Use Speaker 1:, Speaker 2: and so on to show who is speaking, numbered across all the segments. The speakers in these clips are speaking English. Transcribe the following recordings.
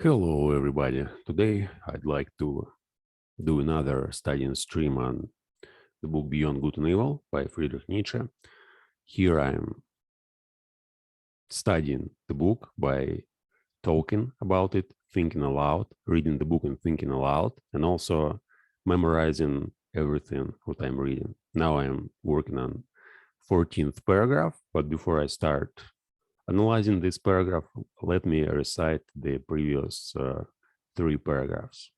Speaker 1: Hello, everybody. Today, I'd like to do another studying stream on the book Beyond Good and Evil by Friedrich Nietzsche. Here I'm studying the book by talking about it, thinking aloud, reading the book and thinking aloud, and also memorizing everything what I'm reading. Now I'm working on 14th paragraph, but before I start analyzing this paragraph, let me recite the previous three paragraphs.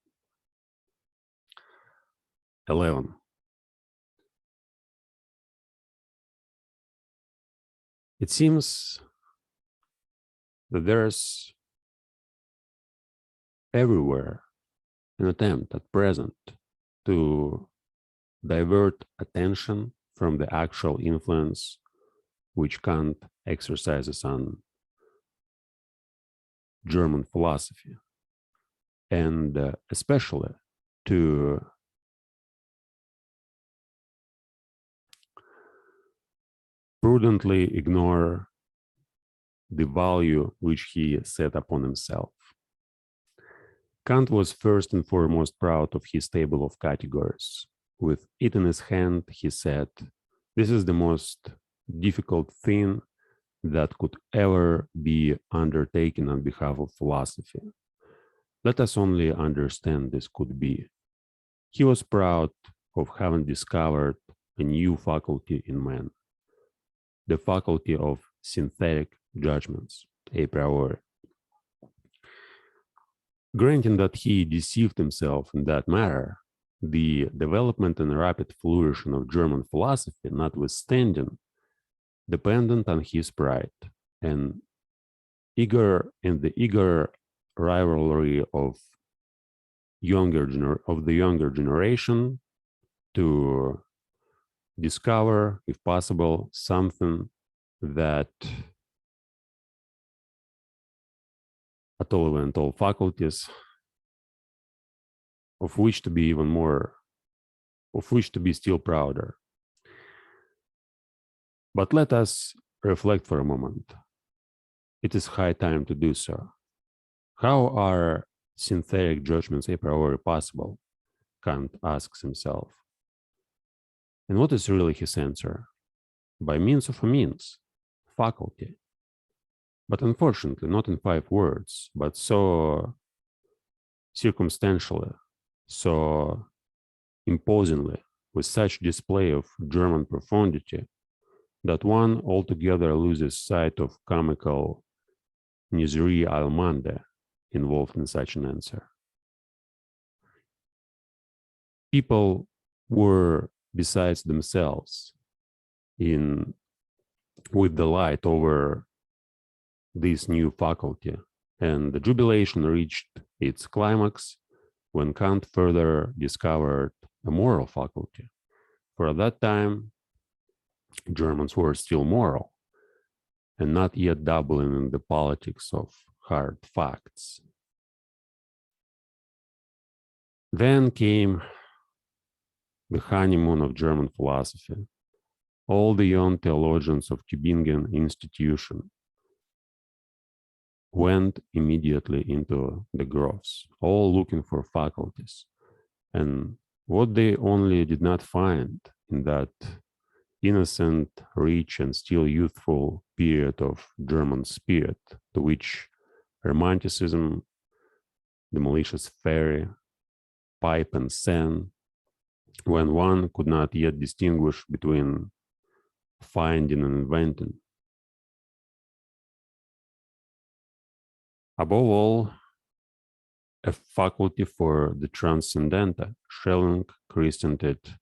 Speaker 1: 11. It seems that there's everywhere an attempt at present to divert attention from the actual influence which Kant exercises on German philosophy, and especially to prudently ignore the value which he set upon himself. Kant was first and foremost proud of his table of categories. With it in his hand, he said, "This is the most difficult thing that could ever be undertaken on behalf of philosophy. Let us only understand this could be." He was proud of having discovered a new faculty in man, the faculty of synthetic judgments, a priori. Granting that he deceived himself in that matter, the development and rapid flourishing of German philosophy, notwithstanding, dependent on his pride and the eager rivalry of the younger generation to discover, if possible, something that at all and all faculties of which to be still prouder. But let us reflect for a moment. It is high time to do so. How are synthetic judgments a priori possible? Kant asks himself. And what is really his answer? By means of a means, faculty. But unfortunately, not in 5 words, but so circumstantially, so imposingly, with such display of German profundity, that one altogether loses sight of comical misery allemande involved in such an answer. People were besides themselves with delight over this new faculty, and the jubilation reached its climax when Kant further discovered a moral faculty. For at that time, Germans were still moral and not yet dabbling in the politics of hard facts. Then came the honeymoon of German philosophy. All the young theologians of Tübingen institution went immediately into the groves, all looking for faculties. And what they only did not find in that innocent, rich, and still youthful period of German spirit, to which Romanticism, the malicious fairy, pipe and sen, when one could not yet distinguish between finding and inventing. Above all, a faculty for the transcendental. Schelling christened it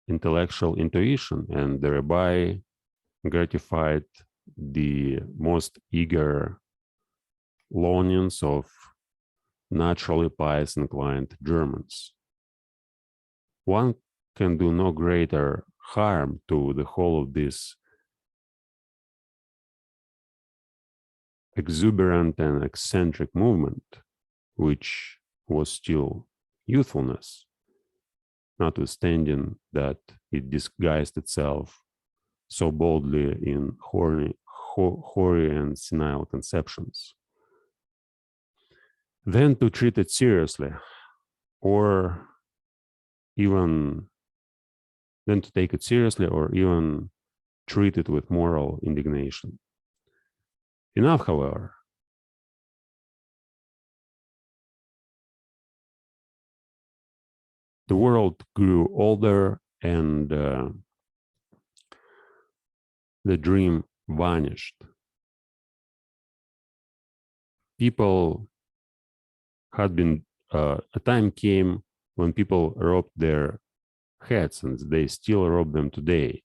Speaker 1: intellectual intuition, and thereby gratified the most eager longings of naturally pious inclined Germans. One can do no greater harm to the whole of this exuberant and eccentric movement, which was still youthfulness, notwithstanding that it disguised itself so boldly in hoary and senile conceptions. then to treat it seriously, or even then to take it seriously, or even treat it with moral indignation. Enough, however. The world grew older and the dream vanished. People had been, a time came when people robbed their heads, and they still rob them today.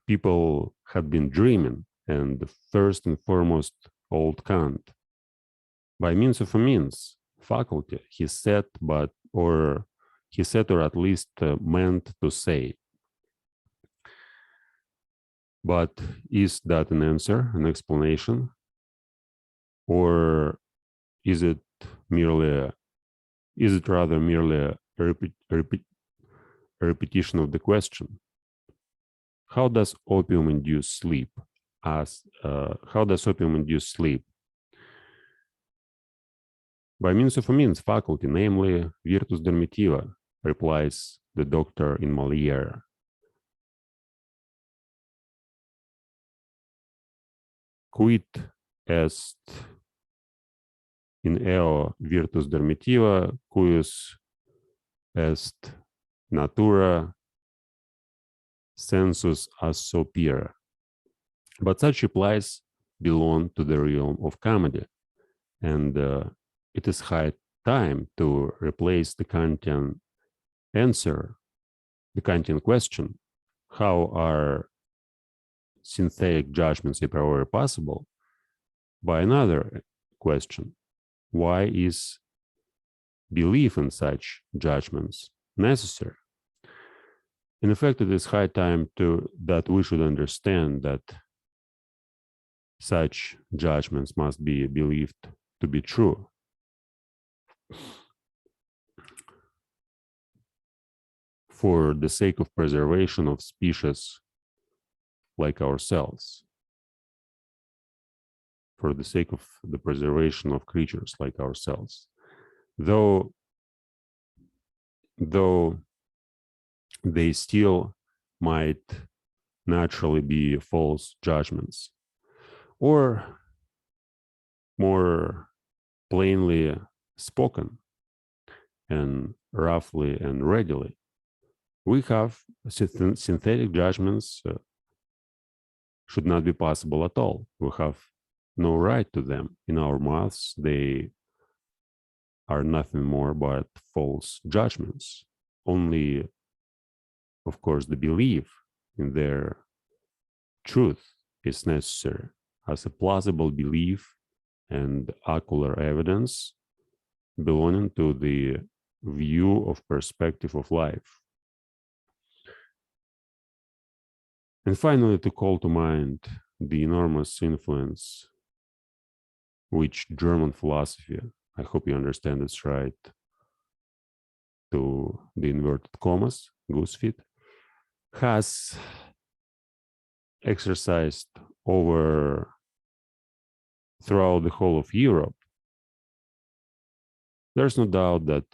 Speaker 1: People had been dreaming, and first and foremost, old Kant, by means of a means, faculty, he said, or at least meant to say. But is that an answer, an explanation? Or is it rather merely a repetition of the question? How does opium induce sleep? How does opium induce sleep? By means of a means, faculty, namely virtus dormitiva, replies the doctor in Moliere. Quid est in eo virtus dormitiva, cuius est natura sensus assopira. But such replies belong to the realm of comedy, and it is high time to replace the Kantian answer, the Kantian question, how are synthetic judgments a priori possible, by another question, why is belief in such judgments necessary? In effect, it is high time that we should understand that such judgments must be believed to be true. For the sake of preservation of species like ourselves, for the sake of the preservation of creatures like ourselves, though they still might naturally be false judgments, or more plainly spoken and roughly and readily, we have synthetic judgments should not be possible at all. We have no right to them. In our mouths, they are nothing more but false judgments. Only, of course, the belief in their truth is necessary as a plausible belief and ocular evidence belonging to the view of perspective of life. And finally, to call to mind the enormous influence which German philosophy, I hope you understand this right, to the inverted commas, goose feet, has exercised throughout the whole of Europe. There's no doubt that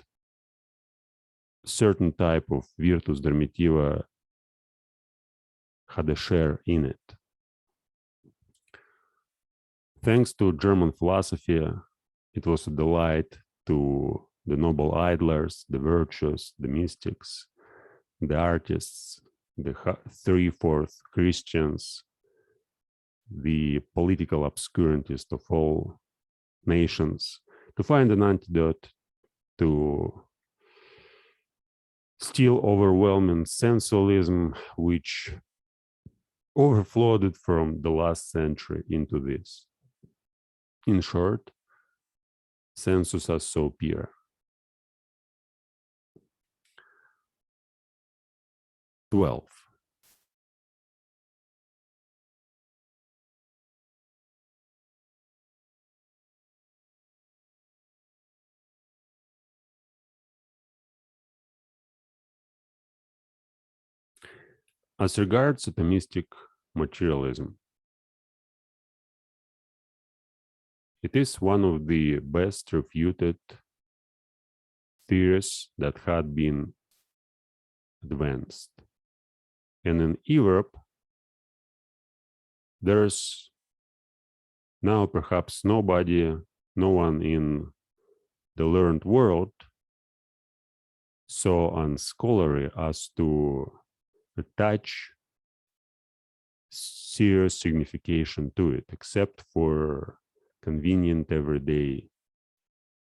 Speaker 1: certain type of virtus dormitiva had a share in it. Thanks to German philosophy, it was a delight to the noble idlers, the virtuous, the mystics, the artists, the three-fourths Christians, the political obscurantists of all nations, to find an antidote to still overwhelming sensualism, which overflowed from the last century into this. In short, sensus assopira. (12) As regards atomistic materialism, It is one of the best refuted theories that had been advanced. And in Europe, there's now perhaps no one in the learned world so unscholarly as to attach serious signification to it, except for convenient everyday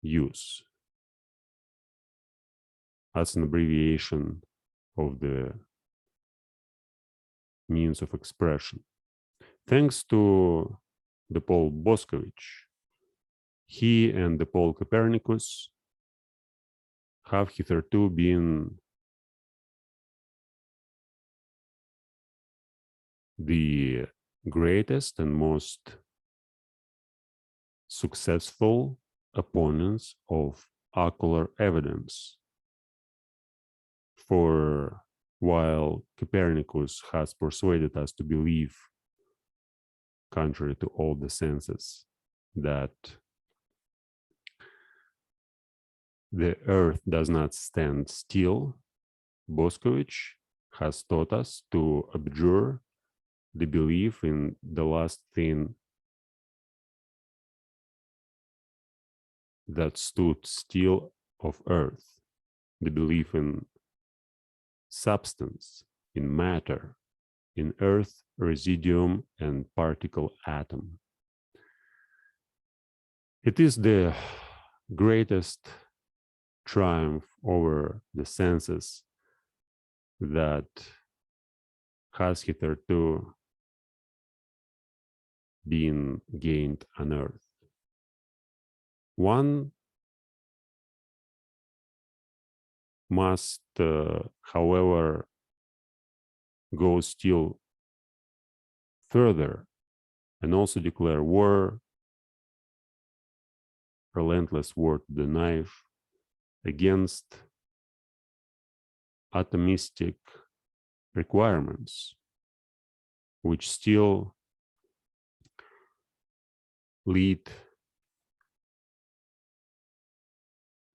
Speaker 1: use as an abbreviation of the means of expression. Thanks to the Paul Boscovich, he and the Paul Copernicus have hitherto been the greatest and most successful opponents of ocular evidence. For while Copernicus has persuaded us to believe, contrary to all the senses, that the earth does not stand still, Boscovich has taught us to abjure the belief in the last thing that stood still of earth, the belief in substance, in matter, in earth, residuum, and particle atom. It is the greatest triumph over the senses that has hitherto been gained on earth. One must, however, go still further and also declare war, relentless war to the knife, against atomistic requirements, which still lead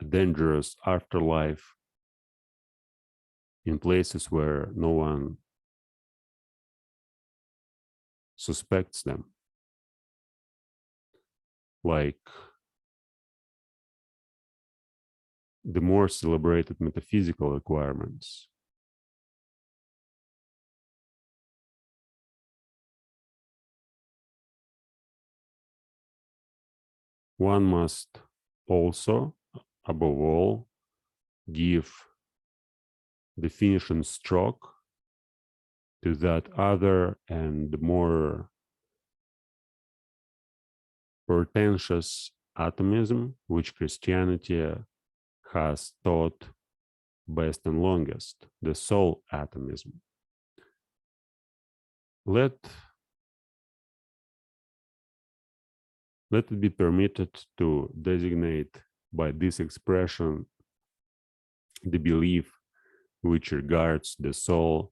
Speaker 1: a dangerous afterlife in places where no one suspects them, like the more celebrated metaphysical requirements. One must also, above all, give the finishing stroke to that other and more portentous atomism which Christianity has taught best and longest, the soul atomism. Let it be permitted to designate by this expression the belief which regards the soul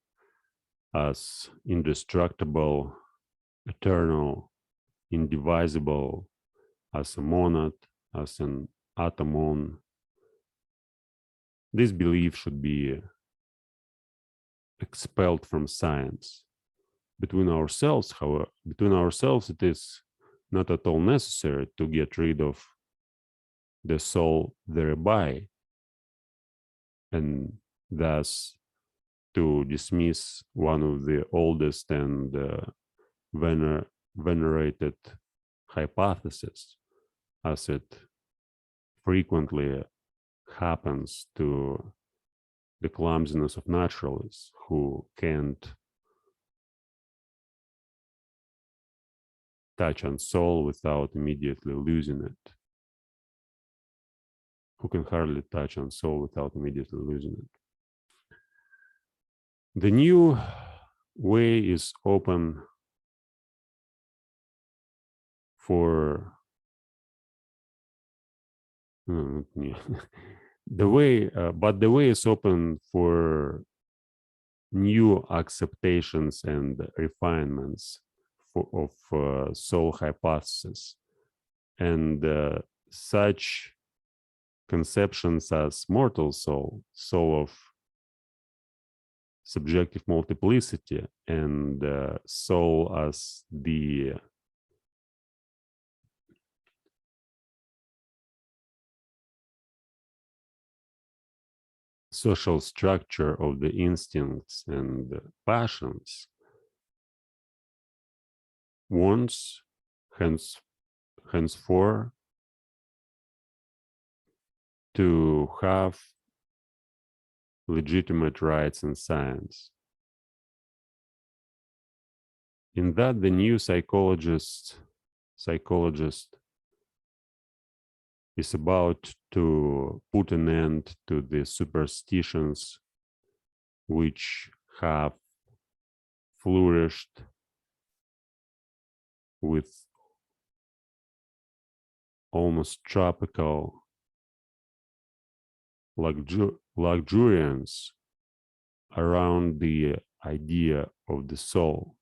Speaker 1: as indestructible, eternal, indivisible, as a monad, as an atomon. This belief should be expelled from science. Between ourselves, however, it is not at all necessary to get rid of the soul thereby, and thus to dismiss one of the oldest and venerated hypotheses, as it frequently happens to the clumsiness of naturalists who can't touch on soul without immediately losing it. Who can hardly touch on soul without immediately losing it. The new way is open for the way is open for new acceptations and refinements of soul hypothesis, And such conceptions as mortal soul, soul of subjective multiplicity, and soul as the social structure of the instincts and passions, wants henceforth to have legitimate rights in science. In that, the new psychologist is about to put an end to the superstitions which have flourished with almost tropical luxuriance around the idea of the soul.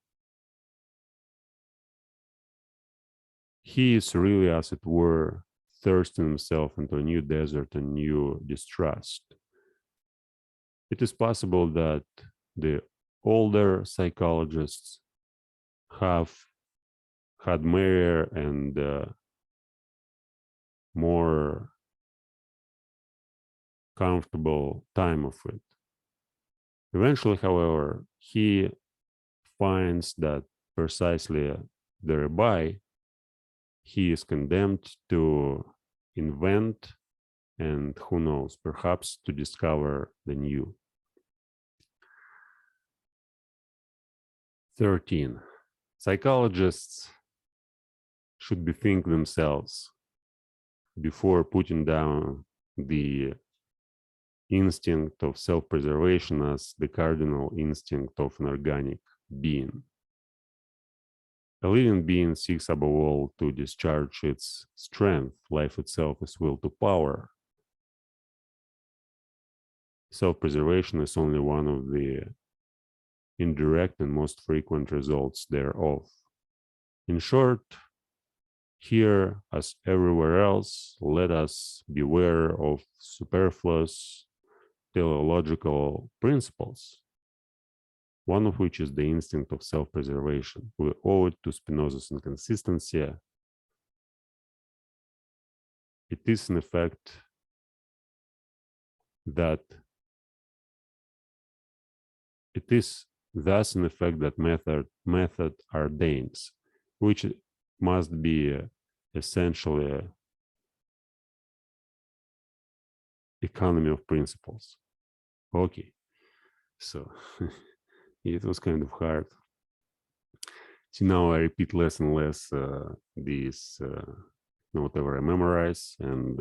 Speaker 1: He is really, as it were, thirsting himself into a new desert and new distrust. It is possible that the older psychologists have had merrier and more comfortable time of it. Eventually, however, he finds that precisely thereby he is condemned to invent and, who knows, perhaps to discover the new. 13. Psychologists should bethink themselves before putting down the instinct of self-preservation as the cardinal instinct of an organic being. A living being seeks above all to discharge its strength. Life itself is will to power. Self-preservation is only one of the indirect and most frequent results thereof. In short, here, as everywhere else, let us beware of superfluous teleological principles, one of which is the instinct of self-preservation. We owe it to Spinoza's inconsistency. It is an effect that it is thus an effect that method ordains, which must be essentially economy of principles. Okay, so it was kind of hard. See, now I repeat less and less these whatever I memorize, and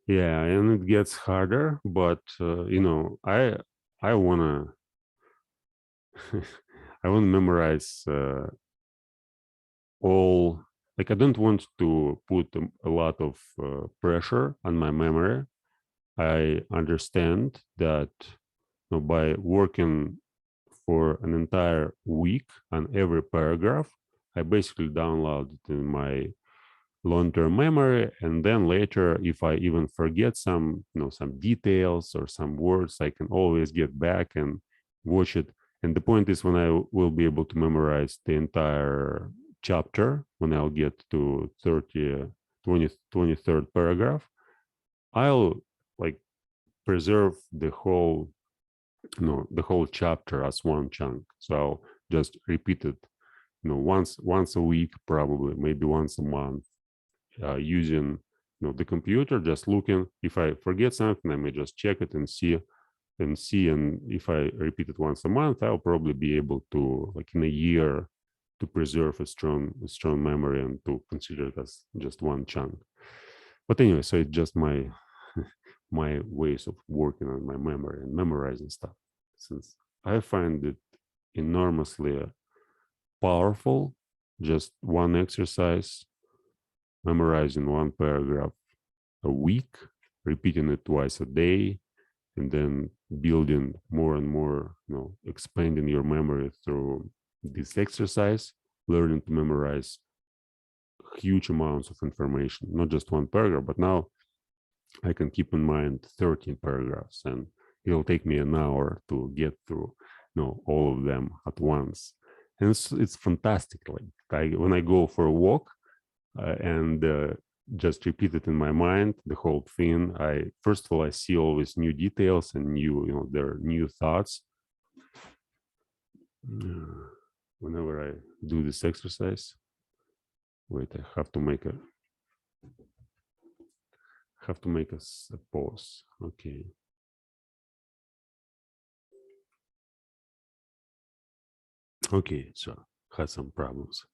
Speaker 1: yeah, and it gets harder. But I wanna I wanna memorize all. Like, I don't want to put a lot of pressure on my memory. I understand that by working for an entire week on every paragraph, I basically download it in my long-term memory, and then later, if I even forget some details or some words, I can always get back and watch it. And the point is, when I will be able to memorize the entire chapter, when I'll get to 23rd paragraph, I'll like preserve the whole chapter as one chunk. So I'll just repeat it once a week, probably maybe once a month, using the computer, just looking. If I forget something, I may just check it and see. And if I repeat it once a month, I'll probably be able to, like in a year, to preserve a strong memory and to consider it as just one chunk. But anyway, so it's just my my ways of working on my memory and memorizing stuff, since I find it enormously powerful. Just one exercise, memorizing one paragraph a week, repeating it twice a day, and then building more and more, expanding your memory through this exercise, learning to memorize huge amounts of information, not just one paragraph, but now I can keep in mind 13 paragraphs, and it'll take me an hour to get through, all of them at once. And it's fantastic. Like when I go for a walk and just repeat it in my mind, the whole thing. First of all, I see always new details and there are new thoughts. Whenever I do this exercise, wait, I have to make a pause. Okay. Okay, so had some problems.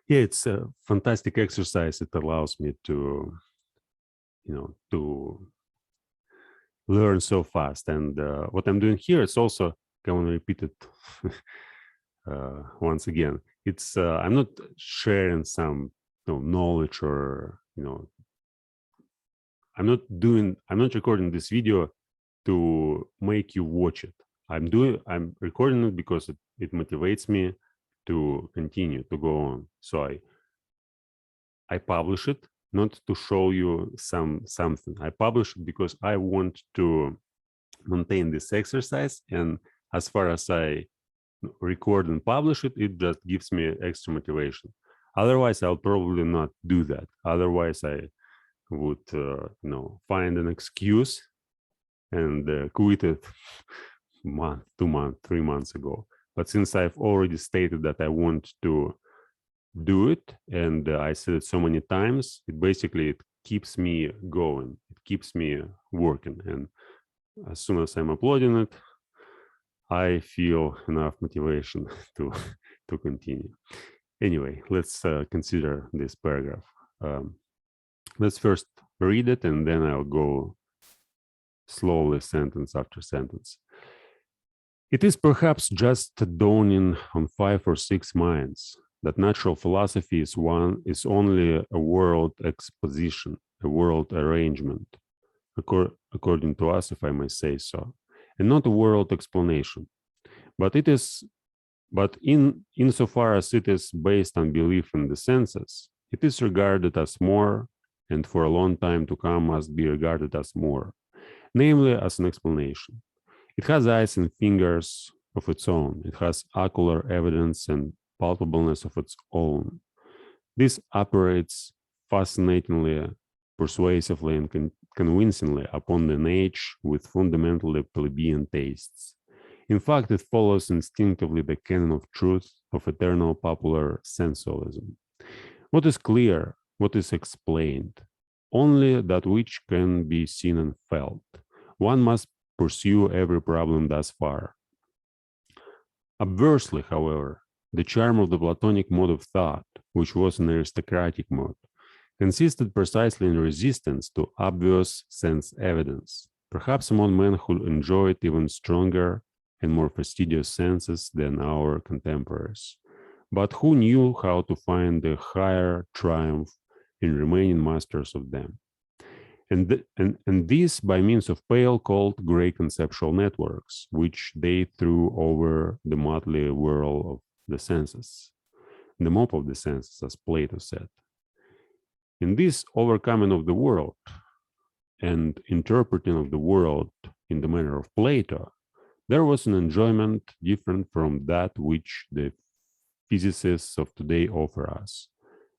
Speaker 1: Yeah, it's a fantastic exercise. It allows me to, to learn so fast. And what I'm doing here is also, I want to repeat it once again. It's I'm not sharing some knowledge or I'm not recording this video to make you watch it. I'm recording it because it motivates me to continue to go on. So I publish it not to show you something. I publish it because I want to maintain this exercise, and as far as I record and publish it, it just gives me extra motivation. Otherwise, I'll probably not do that. Otherwise, I would find an excuse and quit it month, 2 months, 3 months ago. But since I've already stated that I want to do it, and I said it so many times, it keeps me going. It keeps me working. And as soon as I'm uploading it, I feel enough motivation to continue. Anyway, let's consider this paragraph. Let's first read it, and then I'll go slowly, sentence after sentence. It is perhaps just dawning on 5 or 6 minds that natural philosophy is only a world exposition, a world arrangement, according to us, if I may say so, and not a world explanation. But insofar as it is based on belief in the senses, it is regarded as more, and for a long time to come must be regarded as more, namely as an explanation. It has eyes and fingers of its own. It has ocular evidence and palpableness of its own. This operates fascinatingly, persuasively, and convincingly upon the age with fundamentally plebeian tastes. In fact, it follows instinctively the canon of truth of eternal popular sensualism. What is clear, what is explained? Only that which can be seen and felt. One must pursue every problem thus far. Obversely, however, the charm of the Platonic mode of thought, which was an aristocratic mode, consisted precisely in resistance to obvious sense evidence, perhaps among men who enjoyed even stronger and more fastidious senses than our contemporaries, but who knew how to find the higher triumph in remaining masters of them. And this by means of pale, cold, gray conceptual networks, which they threw over the motley whirl of the senses, the mop of the senses, as Plato said. In this overcoming of the world and interpreting of the world in the manner of Plato, there was an enjoyment different from that which the physicists of today offer us.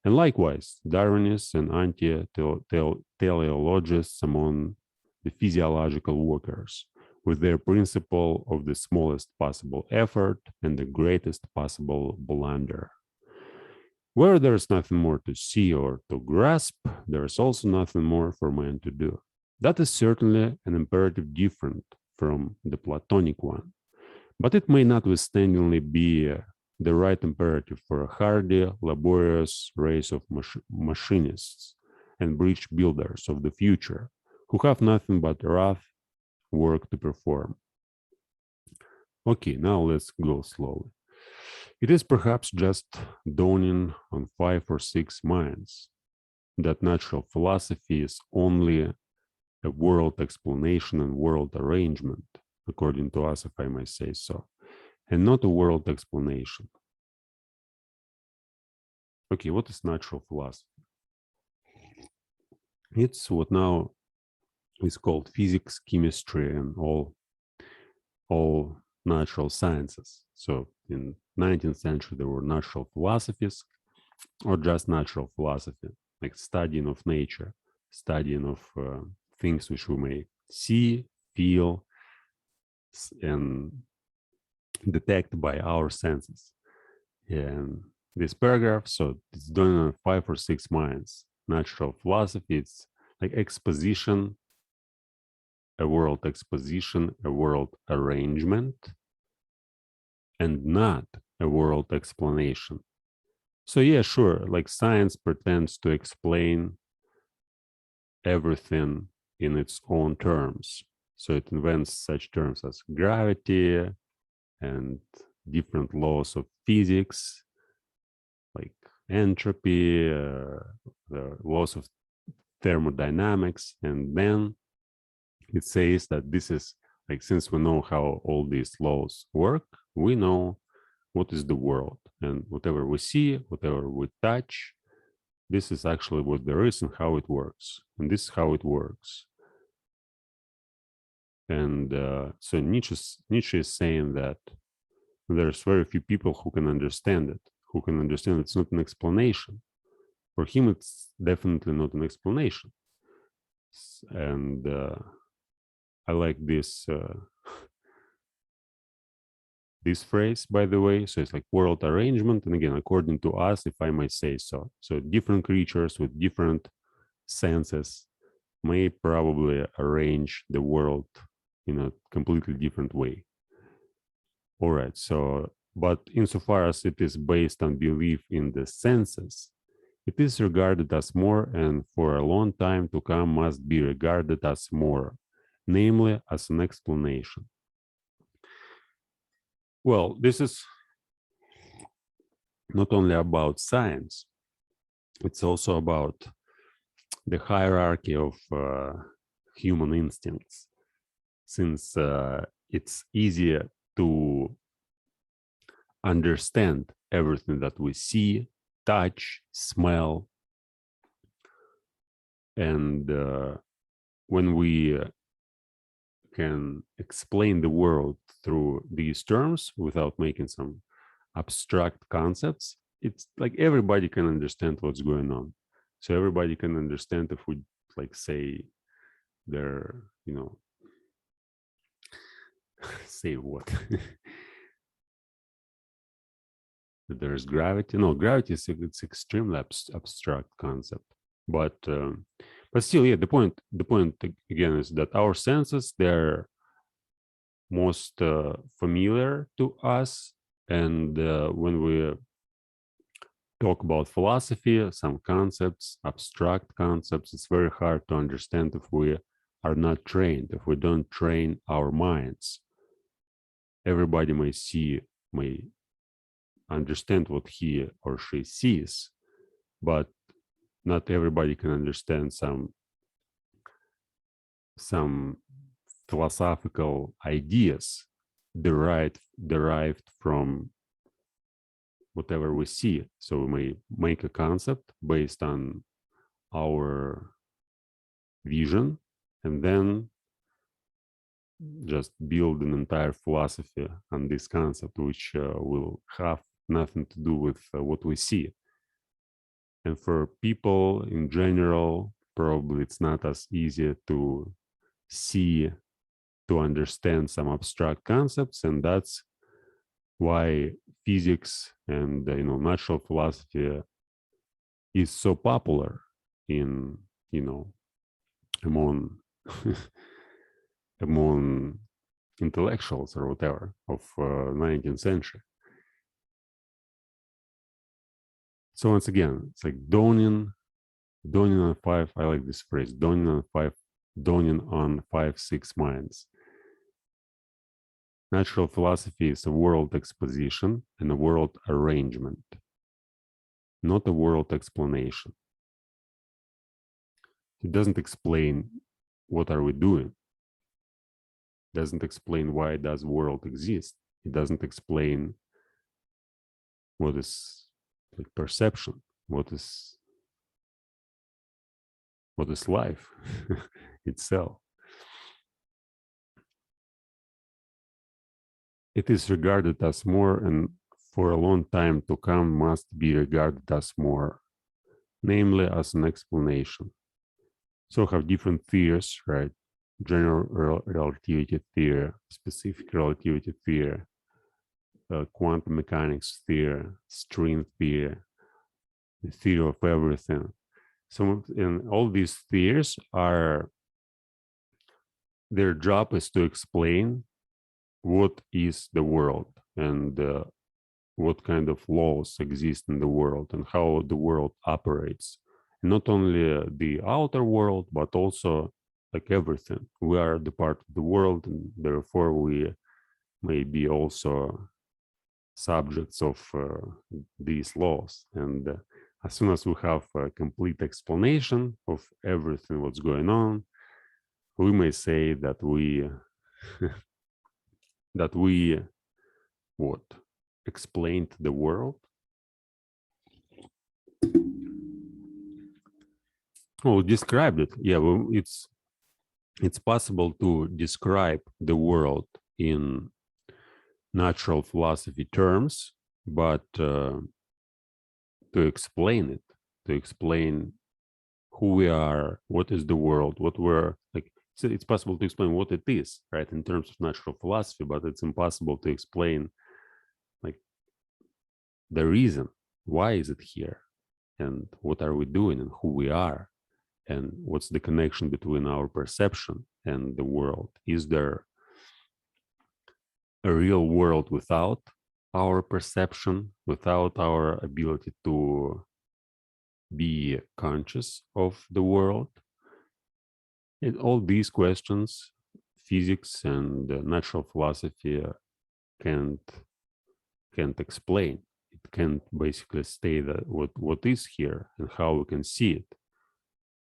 Speaker 1: And likewise, Darwinists and anti-teleologists among the physiological workers, with their principle of the smallest possible effort and the greatest possible blunder. Where there is nothing more to see or to grasp, there is also nothing more for man to do. That is certainly an imperative different from the Platonic one, but it may notwithstandingly be the right imperative for a hardy, laborious race of machinists and bridge builders of the future who have nothing but rough work to perform. Okay, now let's go slowly. It is perhaps just dawning on 5 or 6 minds that natural philosophy is only a world explanation and world arrangement, according to us, if I may say so, and not a world explanation. okay, what is natural philosophy? It's what now is called physics, chemistry, and all natural sciences. So in 19th century, there were natural philosophies, or just natural philosophy, like studying of nature, studying of things which we may see, feel, and detect by our senses. And this paragraph, so it's done in 5 or 6 minds. Natural philosophy, it's like exposition, a world exposition, a world arrangement, and not a world explanation. So yeah, sure, like science pretends to explain everything in its own terms. So it invents such terms as gravity and different laws of physics, like entropy, the laws of thermodynamics. And then it says that this is like, since we know how all these laws work, we know what is the world. And whatever we see, whatever we touch, this is actually what there is and how it works. And this is how it works. And so Nietzsche is saying that there's very few people who can understand it, who can understand it's not an explanation. For him, it's definitely not an explanation. And I like this this phrase, by the way. So it's like world arrangement. And again, according to us, if I might say so. So different creatures with different senses may probably arrange the world in a completely different way. All right, so, but insofar as it is based on belief in the senses, it is regarded as more, and for a long time to come must be regarded as more, namely as an explanation. Well, this is not only about science, it's also about the hierarchy of human instincts, since it's easier to understand everything that we see, touch, smell. And when we can explain the world through these terms without making some abstract concepts, it's like everybody can understand what's going on. So everybody can understand if we like say they're, you know, say what? There's gravity. No, gravity is it's extremely abstract concept. But still, yeah, the point again is that our senses, they're most familiar to us, and when we talk about philosophy, some concepts, abstract concepts, it's very hard to understand if we are not trained, if we don't train our minds. Everybody may understand what he or she sees, but not everybody can understand some philosophical ideas derived from whatever we see. So we may make a concept based on our vision and then just build an entire philosophy on this concept, which will have nothing to do with what we see. And for people in general, probably it's not as easy to see, to understand some abstract concepts, and that's why physics and natural philosophy is so popular in among among intellectuals or whatever of 19th century. So once again, it's like dawning on 5. I like this phrase, dawning on 5, 6 minds. Natural philosophy is a world exposition and a world arrangement, not a world explanation. It doesn't explain what are we doing. It doesn't explain why does world exist. It doesn't explain what is like perception. what is life itself. It is regarded as more, and for a long time to come must be regarded as more, namely as an explanation. So have different theories, right? General relativity theory, specific relativity theory, quantum mechanics theory, string theory, the theory of everything. And all these theories are, their job is to explain what is the world and what kind of laws exist in the world and how the world operates. And not only the outer world, but also like everything. We are the part of the world, and therefore we may be also subjects of these laws. And as soon as we have a complete explanation of everything what's going on, we may say that we that we what explained the world. Oh, described it. Yeah, well, it's possible to describe the world in natural philosophy terms, but to explain it, to explain who we are, what is the world, what we're like. So it's possible to explain what it is, right, in terms of natural philosophy, but it's impossible to explain like the reason why is it here, and what are we doing, and who we are, and what's the connection between our perception and the world. Is there a real world without our perception, without our ability to be conscious of the world? And all these questions, physics and natural philosophy can't explain. It can't basically say that what is here and how we can see it,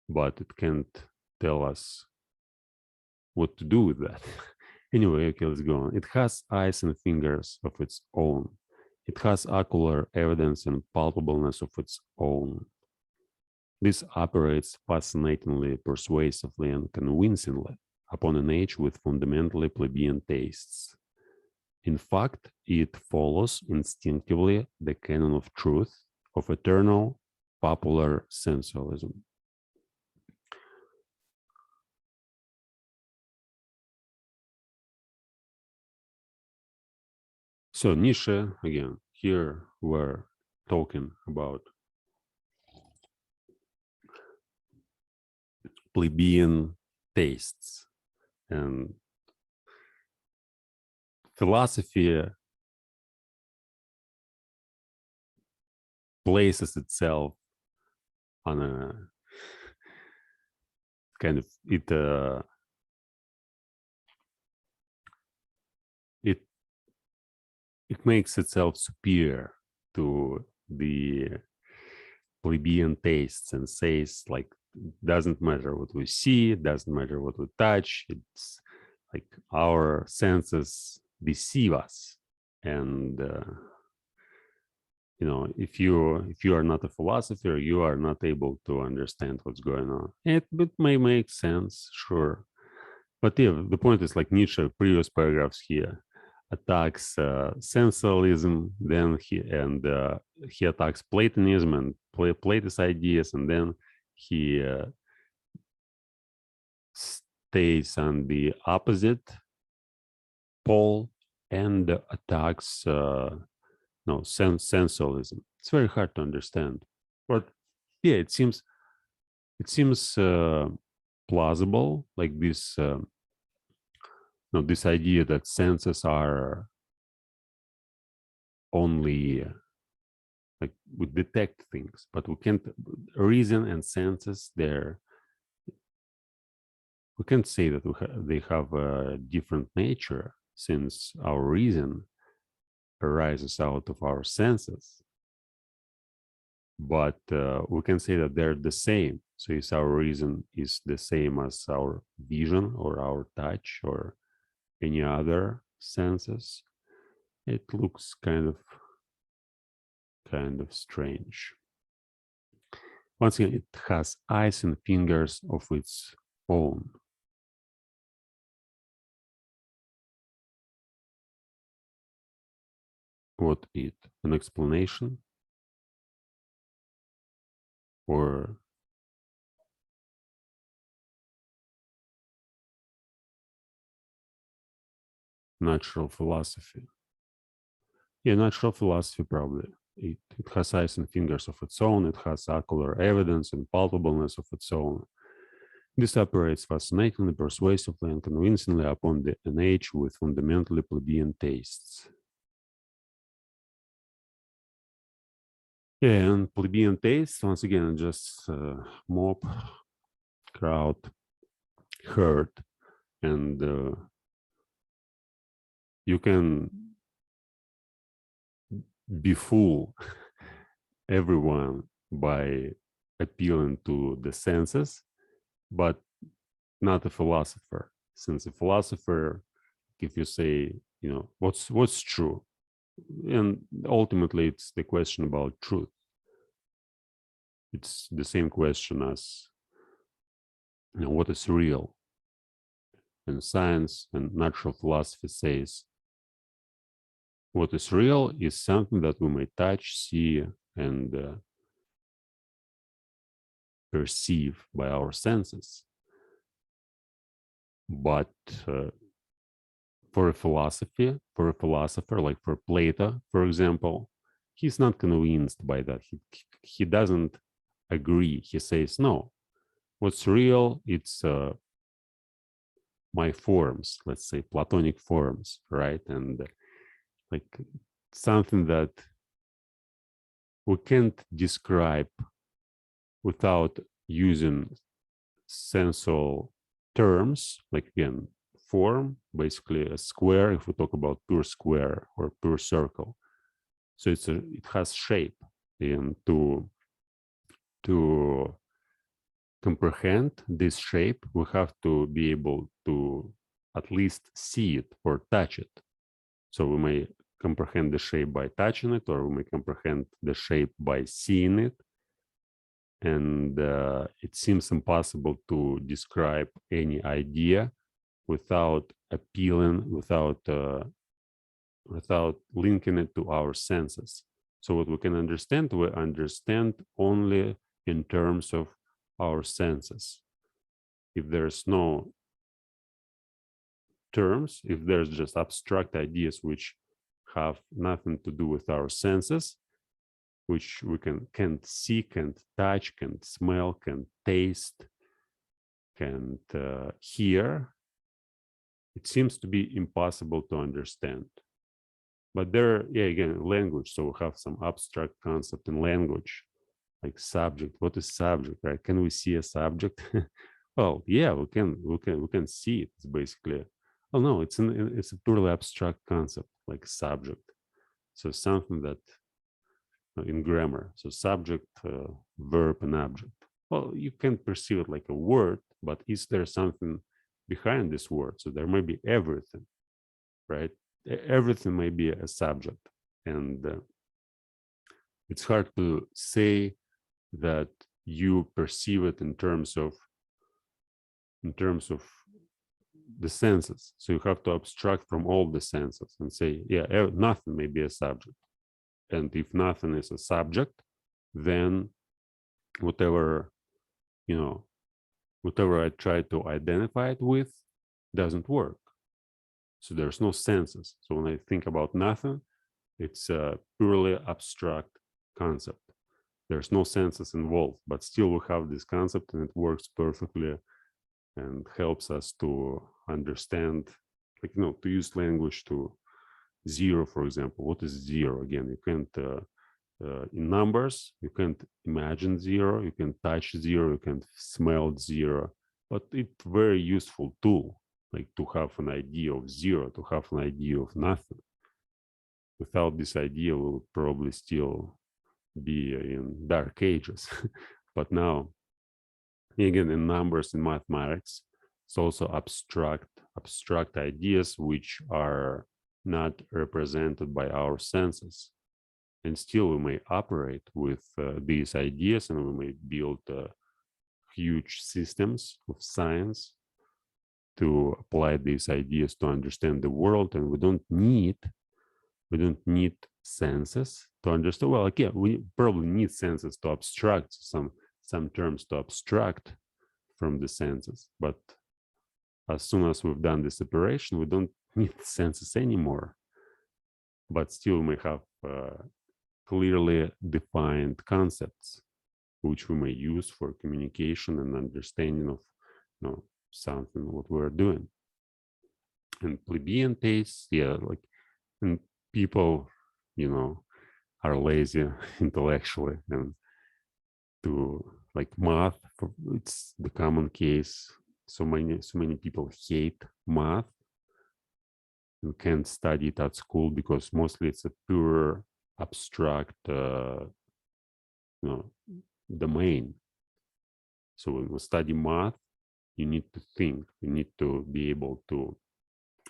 Speaker 1: but it can't tell us what to do with that. Anyway, okay, let's go on. It has eyes and fingers of its own. It has ocular evidence and palpableness of its own. This operates fascinatingly, persuasively, and convincingly upon an age with fundamentally plebeian tastes. In fact, it follows instinctively the canon of truth of eternal popular sensualism. So Nietzsche, again, here we're talking about plebeian tastes, and philosophy places itself on a kind of it makes itself superior to the plebeian tastes and says like, doesn't matter what we see, doesn't matter what we touch, it's like our senses deceive us. And if you are not a philosopher, you are not able to understand what's going on. It may make sense, sure, but yeah, the point is like Nietzsche, previous paragraphs here, attacks sensualism, then he attacks Platonism and Platonist ideas, and then he stays on the opposite pole and attacks sensualism. It's very hard to understand, but yeah, it seems plausible, like this this idea that senses are only like we detect things, but we can't reason and senses there. We can't say that they have a different nature, since our reason arises out of our senses. But we can say that they're the same. So if our reason is the same as our vision or our touch or any other senses, it looks kind of strange. Once again, it has eyes and fingers of its own. What it? An explanation? Or natural philosophy? Yeah, natural philosophy probably. It has eyes and fingers of its own. It has ocular evidence and palpableness of its own. This operates fascinatingly, persuasively, and convincingly upon an age with fundamentally plebeian tastes. Yeah, and plebeian tastes, once again, just mob, crowd, herd, and you can befool everyone by appealing to the senses, but not a philosopher. Since a philosopher, if you say, what's true, and ultimately it's the question about truth. It's the same question as what is real. And science and natural philosophy says what is real is something that we may touch, see, and perceive by our senses. But for a philosopher, like for Plato, for example, he's not convinced by that. He doesn't agree. He says, no, what's real, it's my forms, let's say Platonic forms, right? And like something that we can't describe without using sensual terms, like again, form, basically a square, if we talk about pure square or pure circle. So it has shape, and to comprehend this shape, we have to be able to at least see it or touch it. So we may comprehend the shape by touching it, or we may comprehend the shape by seeing it. And it seems impossible to describe any idea without appealing, without linking it to our senses. So what we can understand, we understand only in terms of our senses. If there's no terms, if there's just abstract ideas which have nothing to do with our senses, which we can't see, can't touch, can't smell, can't taste, can't hear, it seems to be impossible to understand. But there, yeah, again, language. So we have some abstract concept in language, like subject. What is subject, right? Can we see a subject? Well, yeah, we can see it. It's basically, oh no, it's a purely abstract concept, like subject. So something that in grammar, so subject, verb, and object. Well, you can perceive it like a word, but is there something behind this word? So there may be everything, right? Everything may be a subject, and it's hard to say that you perceive it in terms of the senses. So you have to abstract from all the senses and say, yeah, nothing may be a subject. And if nothing is a subject, then whatever I try to identify it with doesn't work. So there's no senses. So when I think about nothing, it's a purely abstract concept. There's no senses involved, but still we have this concept, and it works perfectly and helps us to understand, like, to use language to zero, for example. What is zero? Again, you can't, in numbers, you can't imagine zero, you can touch zero, you can smell zero, but it's very useful tool, like to have an idea of zero, to have an idea of nothing. Without this idea, we'll probably still be in dark ages. But now, again, in numbers, in mathematics, it's also abstract ideas which are not represented by our senses. And still we may operate with these ideas, and we may build huge systems of science to apply these ideas to understand the world. And we don't need senses to understand. Well, again, we probably need senses to abstract some terms, to abstract from the senses. But as soon as we've done this operation, we don't need senses anymore. But still we may have clearly defined concepts which we may use for communication and understanding of something what we're doing. And plebeian tastes, like, and people, are lazy intellectually, and to like math, it's the common case. So many people hate math and can't study it at school because mostly it's a pure abstract domain. So when we study math, you need to think, you need to be able to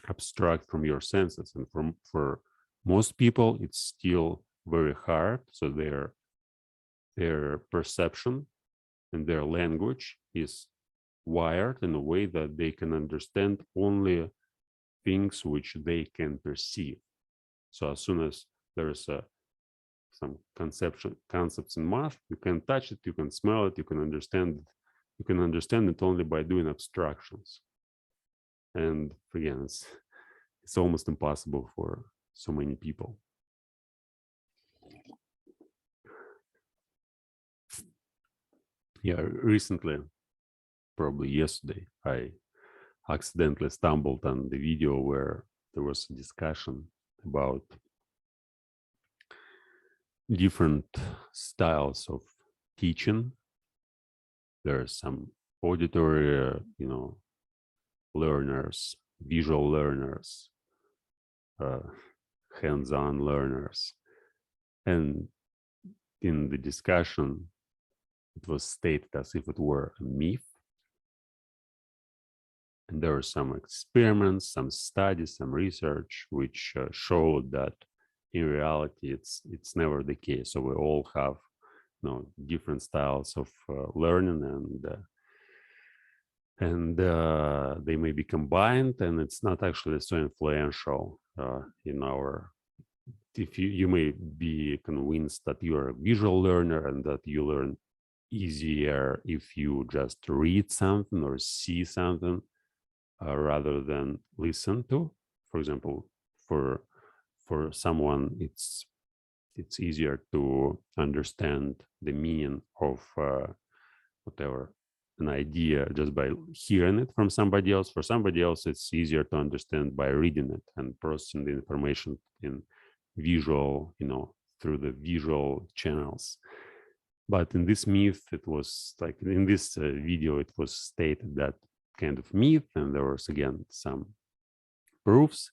Speaker 1: abstract from your senses. And for most people, it's still very hard. So their perception and their language is wired in a way that they can understand only things which they can perceive. So as soon as there is some concepts in math, you can touch it, you can smell it, you can understand it. You can understand it only by doing abstractions. And again, it's almost impossible for so many people. Yeah, recently, probably yesterday, I accidentally stumbled on the video where there was a discussion about different styles of teaching. There are some auditory, learners, visual learners, hands-on learners. And in the discussion, it was stated as if it were a myth. And there were some experiments, some studies, some research, which showed that in reality, it's never the case. So we all have different styles of learning, and they may be combined, and it's not actually so influential in our. If you may be convinced that you are a visual learner and that you learn easier if you just read something or see something rather than listen to. For example, for someone, it's easier to understand the meaning of whatever an idea just by hearing it from somebody else. For somebody else, it's easier to understand by reading it and processing the information in visual, through the visual channels. But in this myth, it was like in this video, it was stated that kind of myth, and there was again some proofs.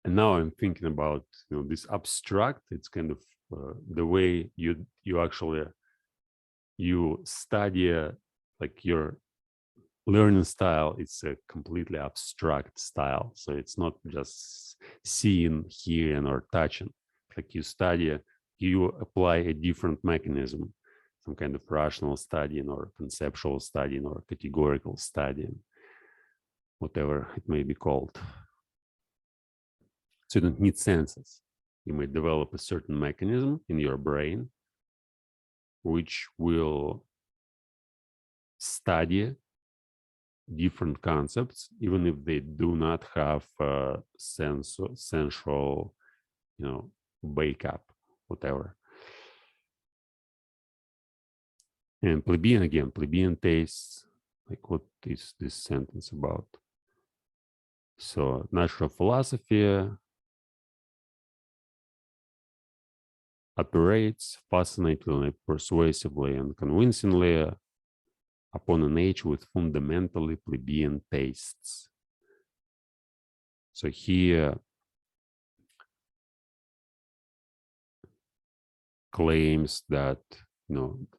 Speaker 1: And now I'm thinking about this abstract. It's kind of the way you actually study like your learning style. It's a completely abstract style. So it's not just seeing, hearing, or touching. Like you study, you apply a different mechanism, some kind of rational studying or conceptual studying or categorical studying, whatever it may be called. So you don't need senses. You may develop a certain mechanism in your brain which will study different concepts, even if they do not have sensual, wake-up, whatever. And plebeian tastes, like what is this sentence about? So natural philosophy operates fascinatingly, persuasively, and convincingly upon an age with fundamentally plebeian tastes. So here claims that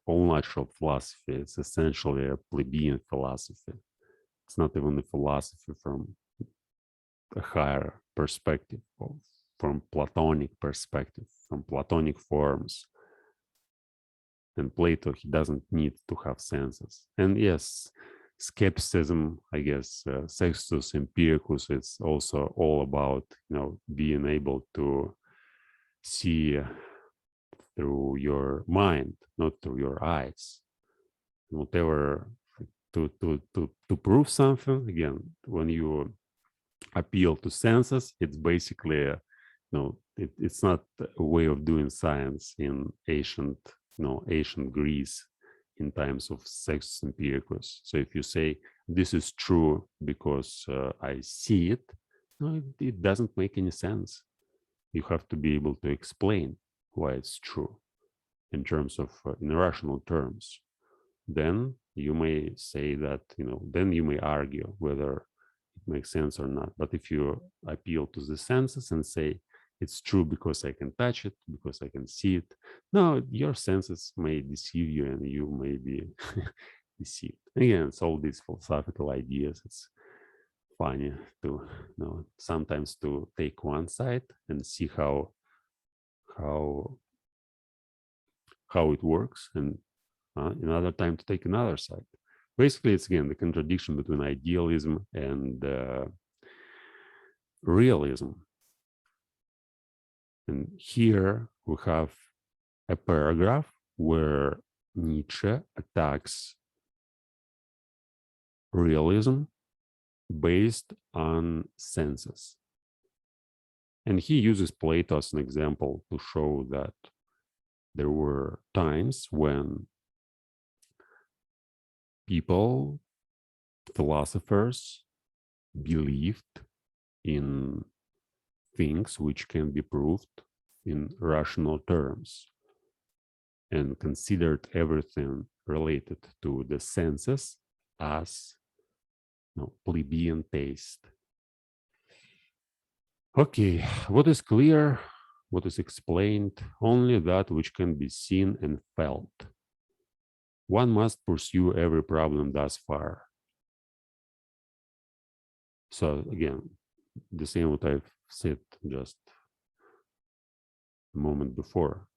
Speaker 1: all natural philosophy is essentially a plebeian philosophy. It's not even a philosophy from a higher perspective of from Platonic perspective, from Platonic forms. And Plato, he doesn't need to have senses. And yes, skepticism, I guess, Sextus Empiricus, it's also all about, being able to see through your mind, not through your eyes. Whatever, to prove something, again, when you appeal to senses, it's basically, it's not a way of doing science in ancient Greece in times of Sextus Empiricus. So if you say this is true because I see it, no, it doesn't make any sense. You have to be able to explain why it's true in terms of in rational terms. Then you may say that, then you may argue whether it makes sense or not. But if you appeal to the senses and say it's true because I can touch it, because I can see it, no, your senses may deceive you and you may be deceived. Again, it's all these philosophical ideas. It's funny to, sometimes to take one side and see how it works, and another time to take another side. Basically, it's again the contradiction between idealism and realism. And here we have a paragraph where Nietzsche attacks realism based on senses. And he uses Plato as an example to show that there were times when people, philosophers, believed in things which can be proved in rational terms and considered everything related to the senses as plebeian taste. Okay, what is clear, what is explained, only that which can be seen and felt. One must pursue every problem thus far. So again, the same what I've said just a moment before.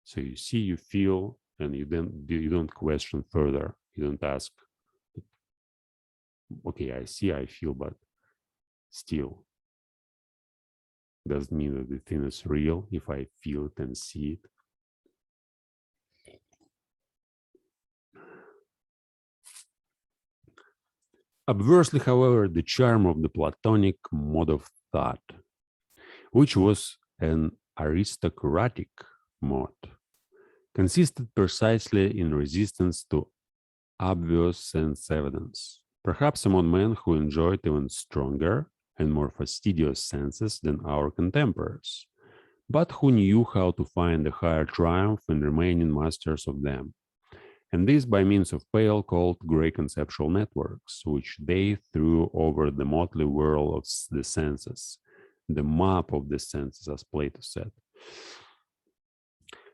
Speaker 1: So you see, you feel, and you don't question further. You don't ask, okay, I see, I feel, but still doesn't mean that the thing is real if I feel it and see it. Obversely, however, the charm of the Platonic mode of thought, which was an aristocratic mode, consisted precisely in resistance to obvious sense evidence, perhaps among men who enjoyed even stronger and more fastidious senses than our contemporaries, but who knew how to find a higher triumph in remaining masters of them. And this by means of pale, cold, gray conceptual networks, which they threw over the motley whirl of the senses, the map of the senses, as Plato said.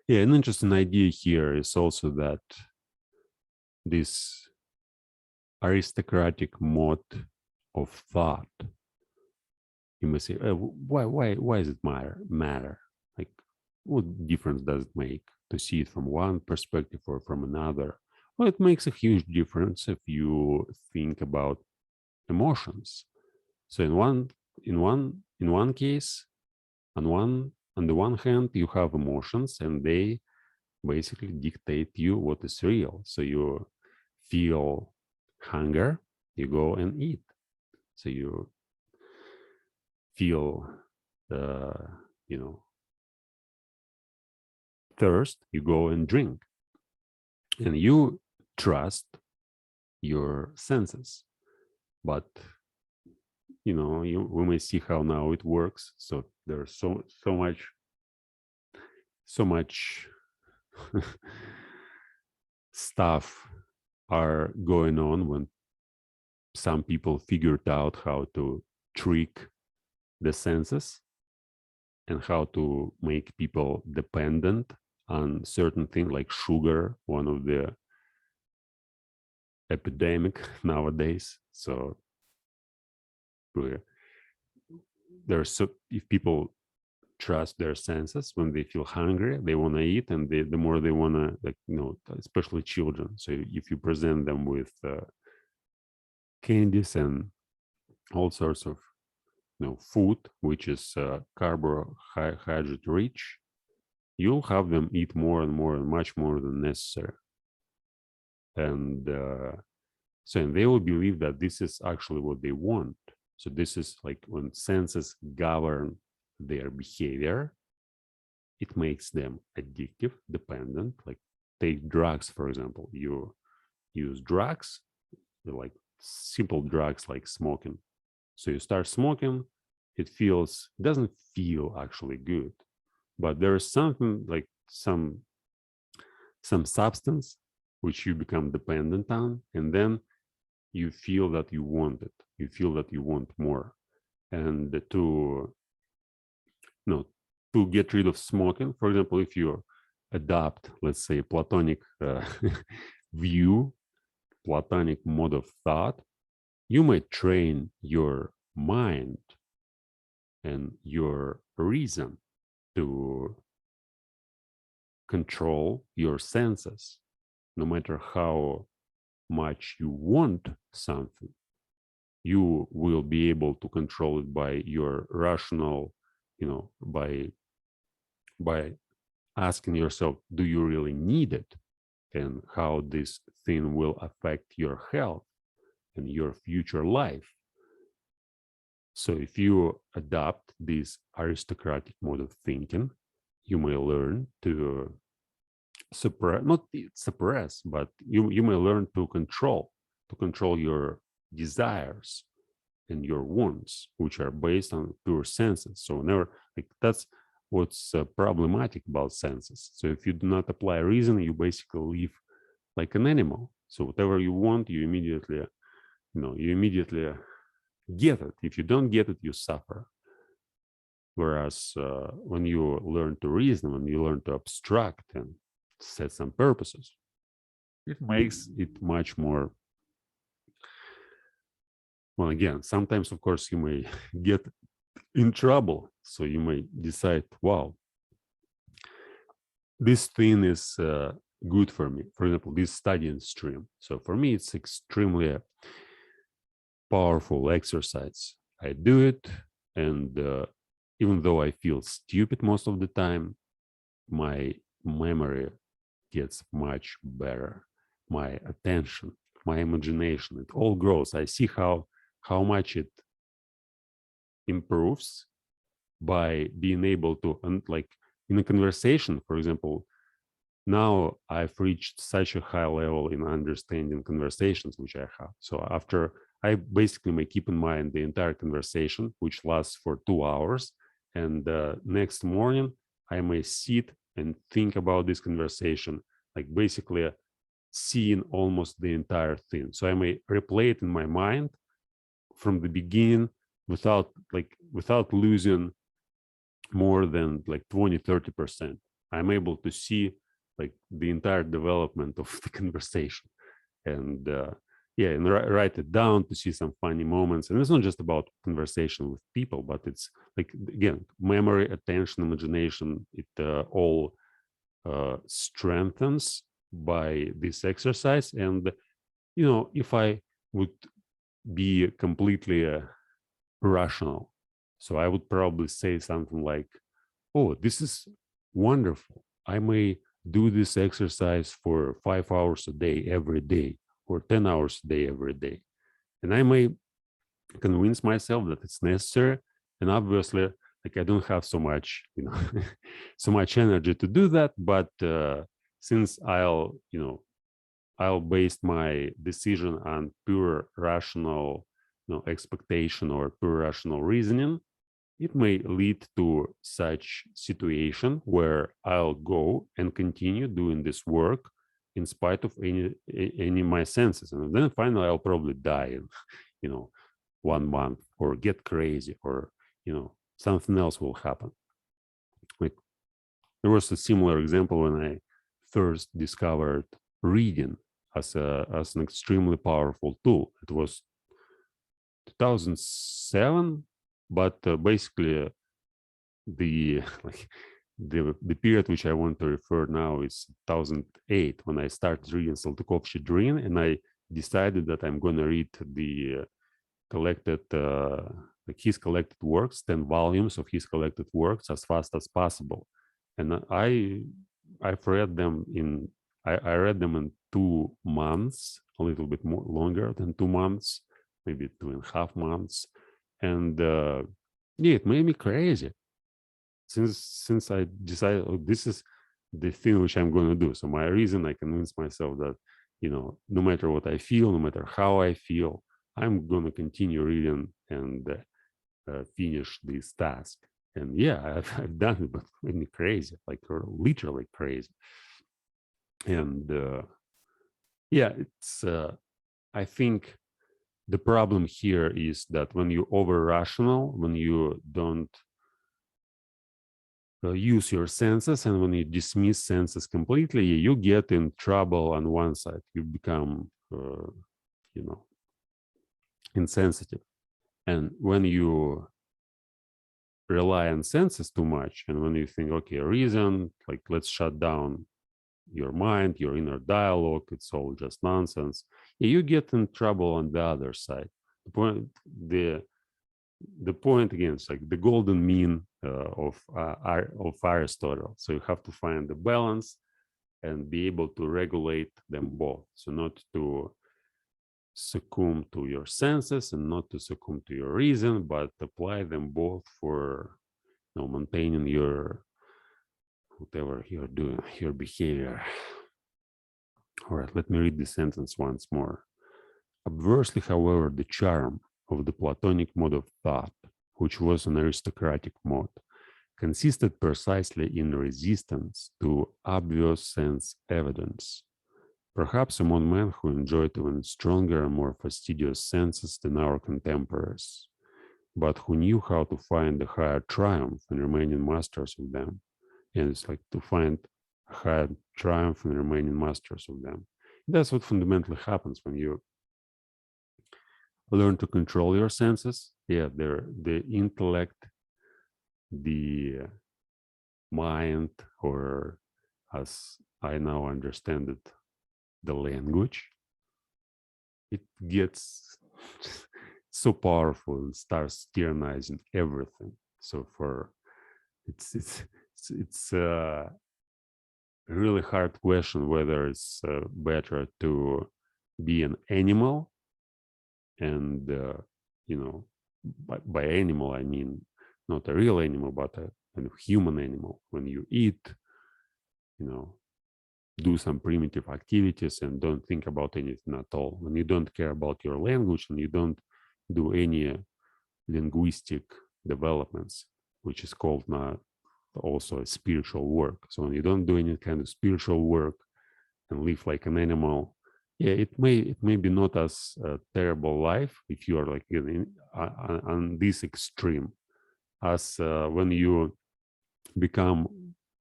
Speaker 1: Yeah, an interesting idea here is also that this aristocratic mode of thought, you may say, why does it matter? Like, what difference does it make to see it from one perspective or from another? Well, it makes a huge difference if you think about emotions. So in one case, on the one hand, you have emotions and they basically dictate you what is real. So you feel hunger, you go and eat. So you feel thirst, you go and drink. And you trust your senses. But we may see how now it works. So there's so much stuff are going on when some people figured out how to trick the senses and how to make people dependent on certain things like sugar, one of the epidemic nowadays. So if people trust their senses, when they feel hungry, they want to eat, and the more they want to, like, especially children. So if you present them with candies and all sorts of food which is carbohydrate rich, you'll have them eat more and more and much more than necessary. And and they will believe that this is actually what they want. So this is like when senses govern their behavior, it makes them addictive, dependent. Like take drugs, for example. You use drugs, like simple drugs like smoking. So you start smoking, it doesn't feel actually good, but there is something like some substance which you become dependent on, and then you feel that you want it. You feel that you want more. And to get rid of smoking, for example, if you adopt, let's say, Platonic view, Platonic mode of thought, you might train your mind and your reason to control your senses. No matter how much you want something, you will be able to control it by your rational, by asking yourself, do you really need it? And how this thing will affect your health and your future life. So if you adopt this aristocratic mode of thinking, you may learn to not suppress, but you may learn to control your desires and your wants, which are based on pure senses. So never, like, that's what's problematic about senses. So if you do not apply reason, you basically live like an animal. So whatever you want, you immediately get it. If you don't get it, you suffer. Whereas when you learn to reason, when you learn to abstract and set some purposes, it makes it much more. Well, again, sometimes, of course, you may get in trouble. So you may decide, wow, this thing is good for me. For example, this studying stream. So for me, it's extremely powerful exercise. I do it, and even though I feel stupid most of the time, my memory gets much better. My attention, my imagination, it all grows. I see how much it improves by being able to, like in a conversation, for example. Now I've reached such a high level in understanding conversations which I have. So after I basically may keep in mind the entire conversation, which lasts for 2 hours, and next morning I may sit and think about this conversation, like basically seeing almost the entire thing. So I may replay it in my mind from the beginning without losing more than like 20-30%. I'm able to see like the entire development of the conversation, and and write it down to see some funny moments. And it's not just about conversation with people, but it's like, again, memory, attention, imagination, it all strengthens by this exercise. And if I would be completely rational, so I would probably say something like, oh, this is wonderful. I may do this exercise for 5 hours a day, every day, or 10 hours a day, every day. And I may convince myself that it's necessary. And obviously, like, I don't have so much, so much energy to do that. But since I'll base my decision on pure rational, expectation or pure rational reasoning, it may lead to such situation where I'll go and continue doing this work in spite of any my senses. And then finally I'll probably die in 1 month, or get crazy, or something else will happen. Like, there was a similar example when I first discovered reading as an extremely powerful tool. It was 2007, But basically, the the period which I want to refer now is 2008, when I started reading Saltykov-Shchedrin, and I decided that I'm going to read the collected like his collected works, 10 volumes of his collected works, as fast as possible. And I've read them in I read them in 2 months, a little bit more longer than 2 months, maybe 2.5 months. And yeah, it made me crazy. Since I decided, oh, this is the thing which I'm going to do. So my reason, I convinced myself that, no matter what I feel, no matter how I feel, I'm going to continue reading and finish this task. And yeah, I've done it, but it made me crazy, like literally crazy. And yeah, it's I think the problem here is that when you over rational, when you don't use your senses, and when you dismiss senses completely, you get in trouble on one side. You become insensitive. And when you rely on senses too much, and when you think, okay, reason, like, let's shut down your mind, your inner dialogue, it's all just nonsense, you get in trouble on the other side. The point again, it's like the golden mean of Aristotle. So you have to find the balance and be able to regulate them both. So not to succumb to your senses and not to succumb to your reason, but apply them both for maintaining your whatever you're doing, your behavior. All right, let me read this sentence once more. Obversely, however, the charm of the Platonic mode of thought, which was an aristocratic mode, consisted precisely in resistance to obvious sense evidence. Perhaps among men who enjoyed even stronger and more fastidious senses than our contemporaries, but who knew how to find a higher triumph in remaining masters of them. And it's like to find a higher triumph in remaining masters of them. That's what fundamentally happens when you learn to control your senses. Yeah, the intellect, the mind, or as I now understand it, the language, it gets so powerful and starts tyrannizing everything. So it's a really hard question whether it's better to be an animal, and by animal I mean not a real animal, but a kind of human animal. When you eat, do some primitive activities and don't think about anything at all. When you don't care about your language and you don't do any linguistic developments, which is called now also spiritual work. So when you don't do any kind of spiritual work and live like an animal, yeah, it may be not as a terrible life if you are like on this extreme as when you become,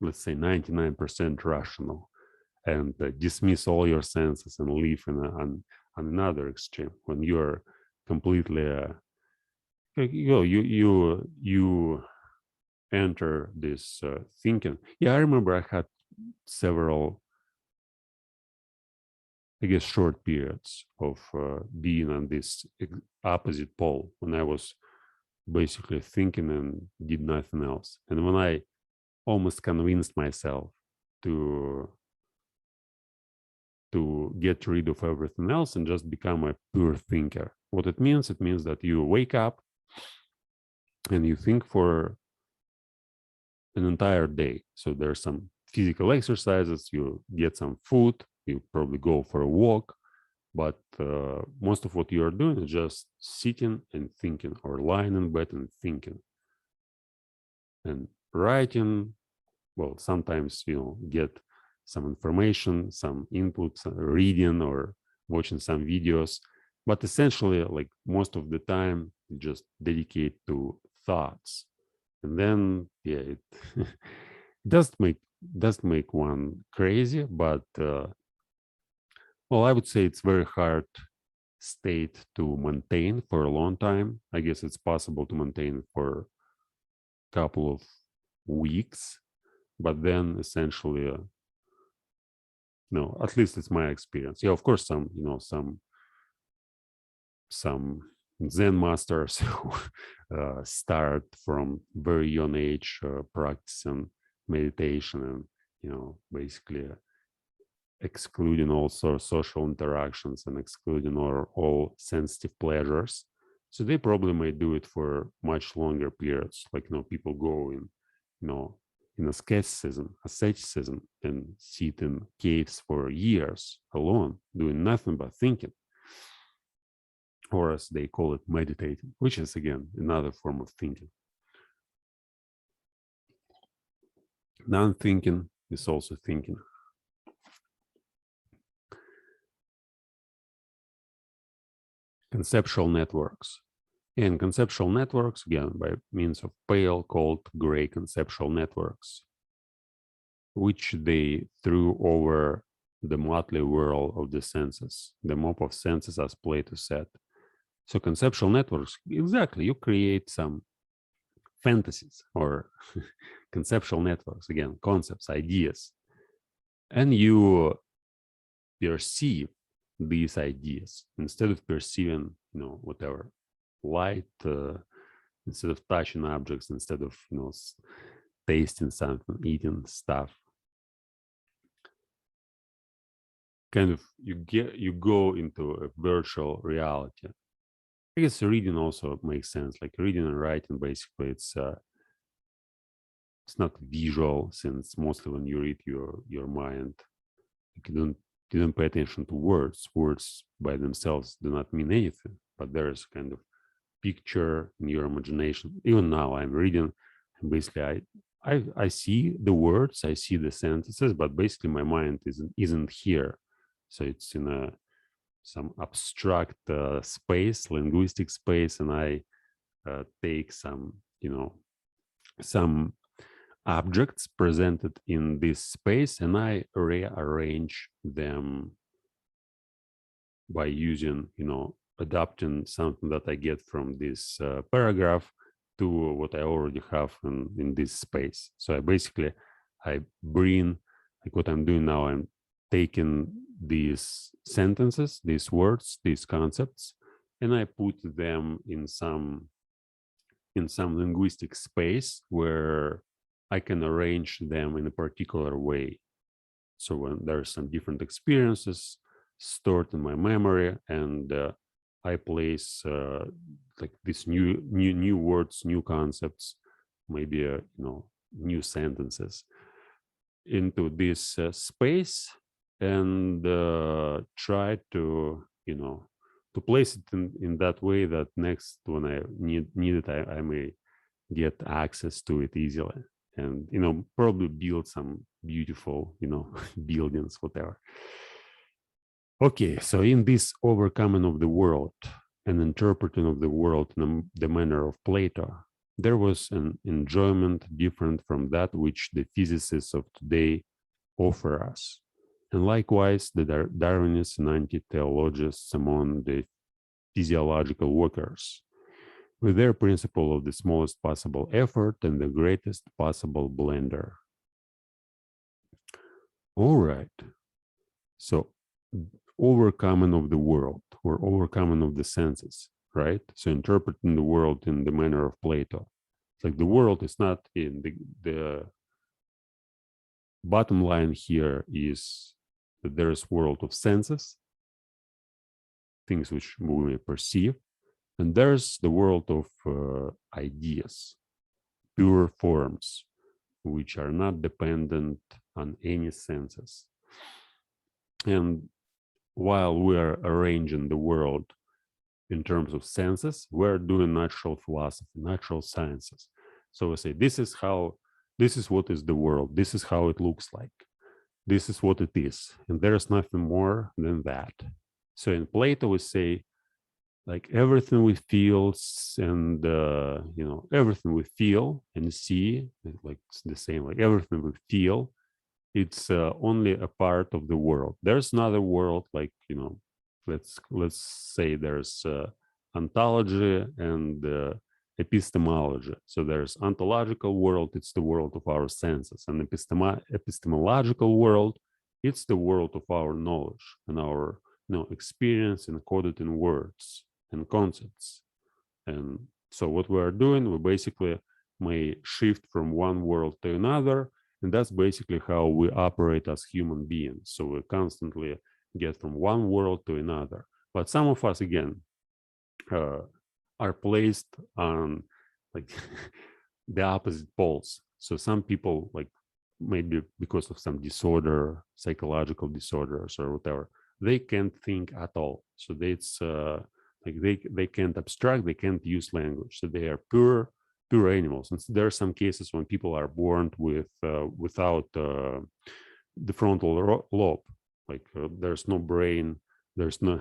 Speaker 1: let's say, 99% rational and dismiss all your senses and live on another extreme, when you are completely you enter this thinking. Yeah, I remember I had several, I guess, short periods of being on this opposite pole, when I was basically thinking and did nothing else. And when I almost convinced myself to get rid of everything else and just become a pure thinker. What it means that you wake up and you think for an entire day. So there's some physical exercises, you get some food, you probably go for a walk, but most of what you are doing is just sitting and thinking, or lying in bed and thinking and writing. Well, sometimes get some information, some input, reading or watching some videos, but essentially, like, most of the time, you just dedicate to thoughts. And then, yeah, it does make one crazy, but well, I would say it's very hard state to maintain for a long time. I guess it's possible to maintain for a couple of weeks, but then essentially, no, at least it's my experience. Yeah, of course, some Zen masters who start from very young age practicing meditation and basically excluding all sort of social interactions and excluding all sensitive pleasures. So they probably may do it for much longer periods. Like people go in asceticism, and sit in caves for years alone, doing nothing but thinking. Or as they call it, meditating, which is again another form of thinking. Non-thinking is also thinking. Conceptual networks. And conceptual networks, again, by means of pale, cold, gray conceptual networks, which they threw over the motley whirl of the senses, the mop of senses, as Plato said. So conceptual networks, exactly, you create some fantasies or conceptual networks, again, concepts, ideas, and you perceive these ideas instead of perceiving, whatever, light, instead of touching objects, instead of, tasting something, eating stuff. Kind of you go into a virtual reality. I guess reading also makes sense. Like reading and writing, basically, it's not visual, since mostly when you read your mind, you don't pay attention to words. Words by themselves do not mean anything, but there's kind of picture in your imagination. Even now, I'm reading, and basically, I see the words, I see the sentences, but basically my mind isn't here. So it's in some abstract space, linguistic space, and I take some objects presented in this space, and I rearrange them by using, adapting something that I get from this paragraph to what I already have in this space. So I bring, like what I'm doing now, I'm taking these sentences, these words, these concepts, and I put them in some linguistic space where I can arrange them in a particular way. So when there's some different experiences stored in my memory, and I place like these new words, new concepts, maybe new sentences into this space, and try to to place it in that way that next when I need it, I may get access to it easily, and probably build some beautiful buildings, whatever. Okay, so in this overcoming of the world and interpreting of the world in the manner of Plato, there was an enjoyment different from that which the physicists of today offer us. And likewise, the Darwinists and anti-theologists among the physiological workers, with their principle of the smallest possible effort and the greatest possible blender. All right. So overcoming of the world, or overcoming of the senses, right? So interpreting the world in the manner of Plato. It's like the world is not in the bottom line here is that there is world of senses, things which we may perceive, and there's the world of ideas, pure forms, which are not dependent on any senses. And while we're arranging the world in terms of senses, we're doing natural philosophy, natural sciences. So we say, this is what is the world. This is how it looks like. This is what it is. And there's nothing more than that. So in Plato, we say, like everything we feel and, everything we feel and see, like it's the same, like everything we feel, it's only a part of the world. There's another world, like, let's say there's ontology and epistemology. So there's ontological world, it's the world of our senses, and epistemological world, it's the world of our knowledge and our experience encoded in words and concepts. And so what we are doing, we basically may shift from one world to another, and that's basically how we operate as human beings. So we constantly get from one world to another. But some of us, again, are placed on like the opposite poles. So some people, like maybe because of some disorder, psychological disorders or whatever, they can't think at all. So it's like they can't abstract, they can't use language. So they are pure animals. And there are some cases when people are born with without the frontal lobe, like there's no brain, there's no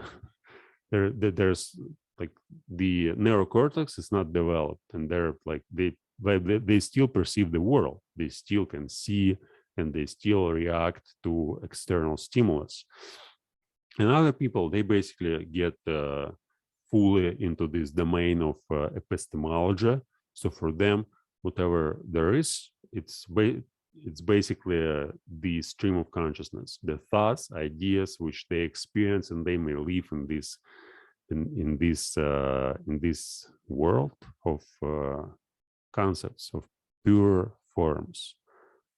Speaker 1: there's like the neurocortex is not developed, and they're like they still perceive the world, they still can see, and they still react to external stimulus. And other people, they basically get fully into this domain of epistemology. So for them, whatever there is, it's basically the stream of consciousness, the thoughts, ideas which they experience, and they may live in this in this world of concepts, of pure forms.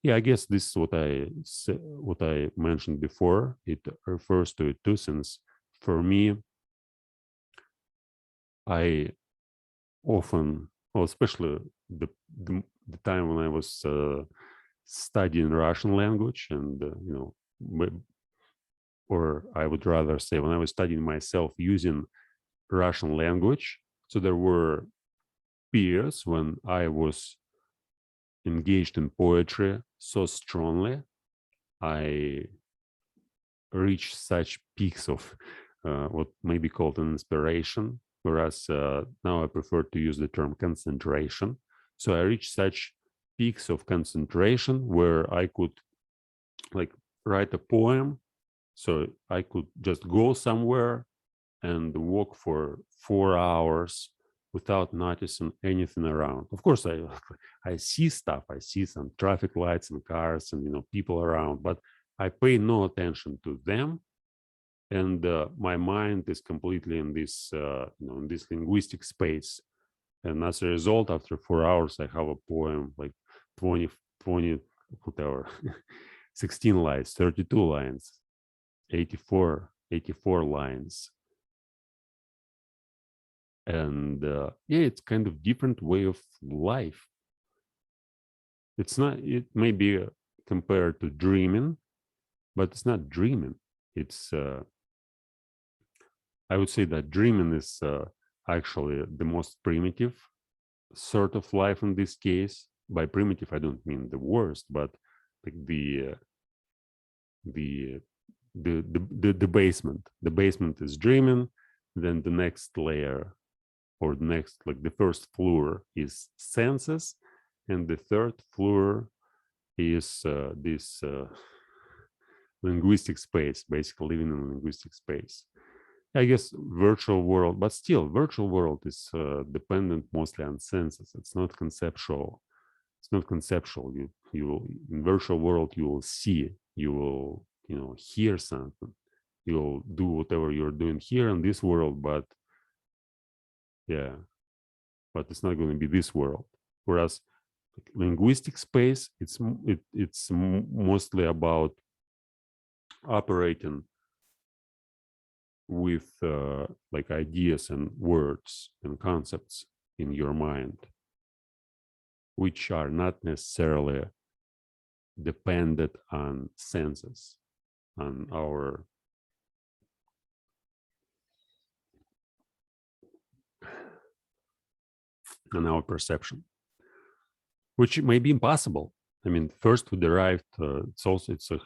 Speaker 1: Yeah, I guess this is what I mentioned before. It refers to it too, since for me, I often, well, especially the time when I was studying Russian language, and or I would rather say when I was studying myself using Russian language. So there were periods when I was engaged in poetry so strongly, I reached such peaks of what may be called an inspiration, whereas now I prefer to use the term concentration. So I reached such peaks of concentration where I could like write a poem. So I could just go somewhere and walk for 4 hours without noticing anything around. Of course, I see stuff. I see some traffic lights and cars and people around, but I pay no attention to them. And my mind is completely in this in this linguistic space. And as a result, after 4 hours, I have a poem like 20 whatever, 16 lines, 32 lines, 84 lines. And yeah, it's kind of different way of life. It's not, it may be compared to dreaming, but it's not dreaming. It's I would say that dreaming is actually the most primitive sort of life in this case. By primitive, I don't mean the worst, but like the basement. The basement is dreaming. Then the next layer, or the next, like the first floor, is senses, and the third floor is this linguistic space, basically living in a linguistic space. I guess virtual world, but still virtual world is dependent mostly on senses. It's not conceptual. It's not conceptual. You will, in virtual world, you will see, you will hear something, you'll do whatever you're doing here in this world, but yeah, but it's not going to be this world. Whereas linguistic space, it's mostly about operating with like ideas and words and concepts in your mind, which are not necessarily dependent on senses, on our perception, which may be impossible. I mean, first we derived, it's a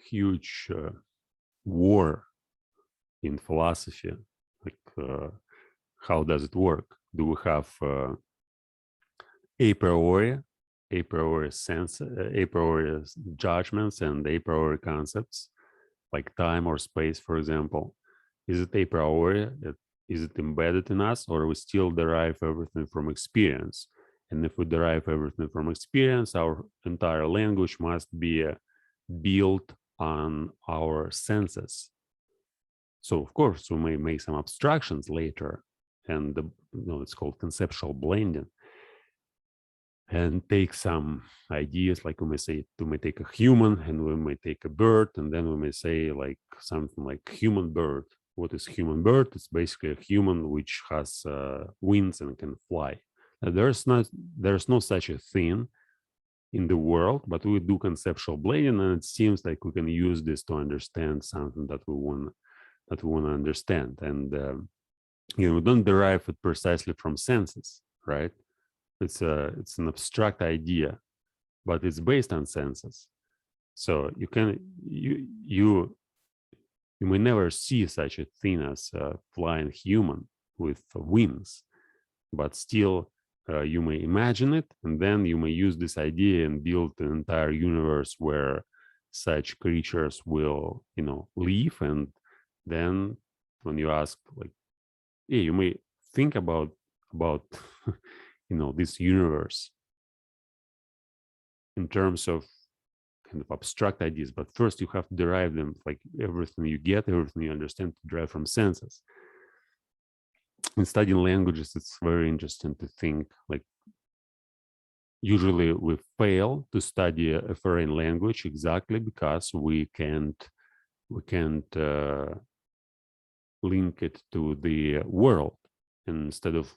Speaker 1: huge war in philosophy. Like, how does it work? Do we have a priori sense, a priori judgments, and a priori concepts, like time or space, for example? Is it a priori? Is it embedded in us, or we still derive everything from experience? And if we derive everything from experience, our entire language must be built on our senses. So of course, we may make some abstractions later, and it's called conceptual blending, and take some ideas, like we may take a human, and we may take a bird, and then we may say like something like human bird. What is human bird? It's basically a human which has wings and can fly. There's no such a thing in the world, but we do conceptual blending, and it seems like we can use this to understand something that we want to understand. And we don't derive it precisely from senses, right? It's an abstract idea, but it's based on senses. So you may never see such a thing as a flying human with wings, but still you may imagine it, and then you may use this idea and build an entire universe where such creatures will, live. And then when you ask, like, yeah, you may think about this universe in terms of kind of abstract ideas, but first you have to derive them, like everything you understand, to derive from senses. In studying languages, it's very interesting to think, like, usually we fail to study a foreign language exactly because we can't link it to the world. And instead of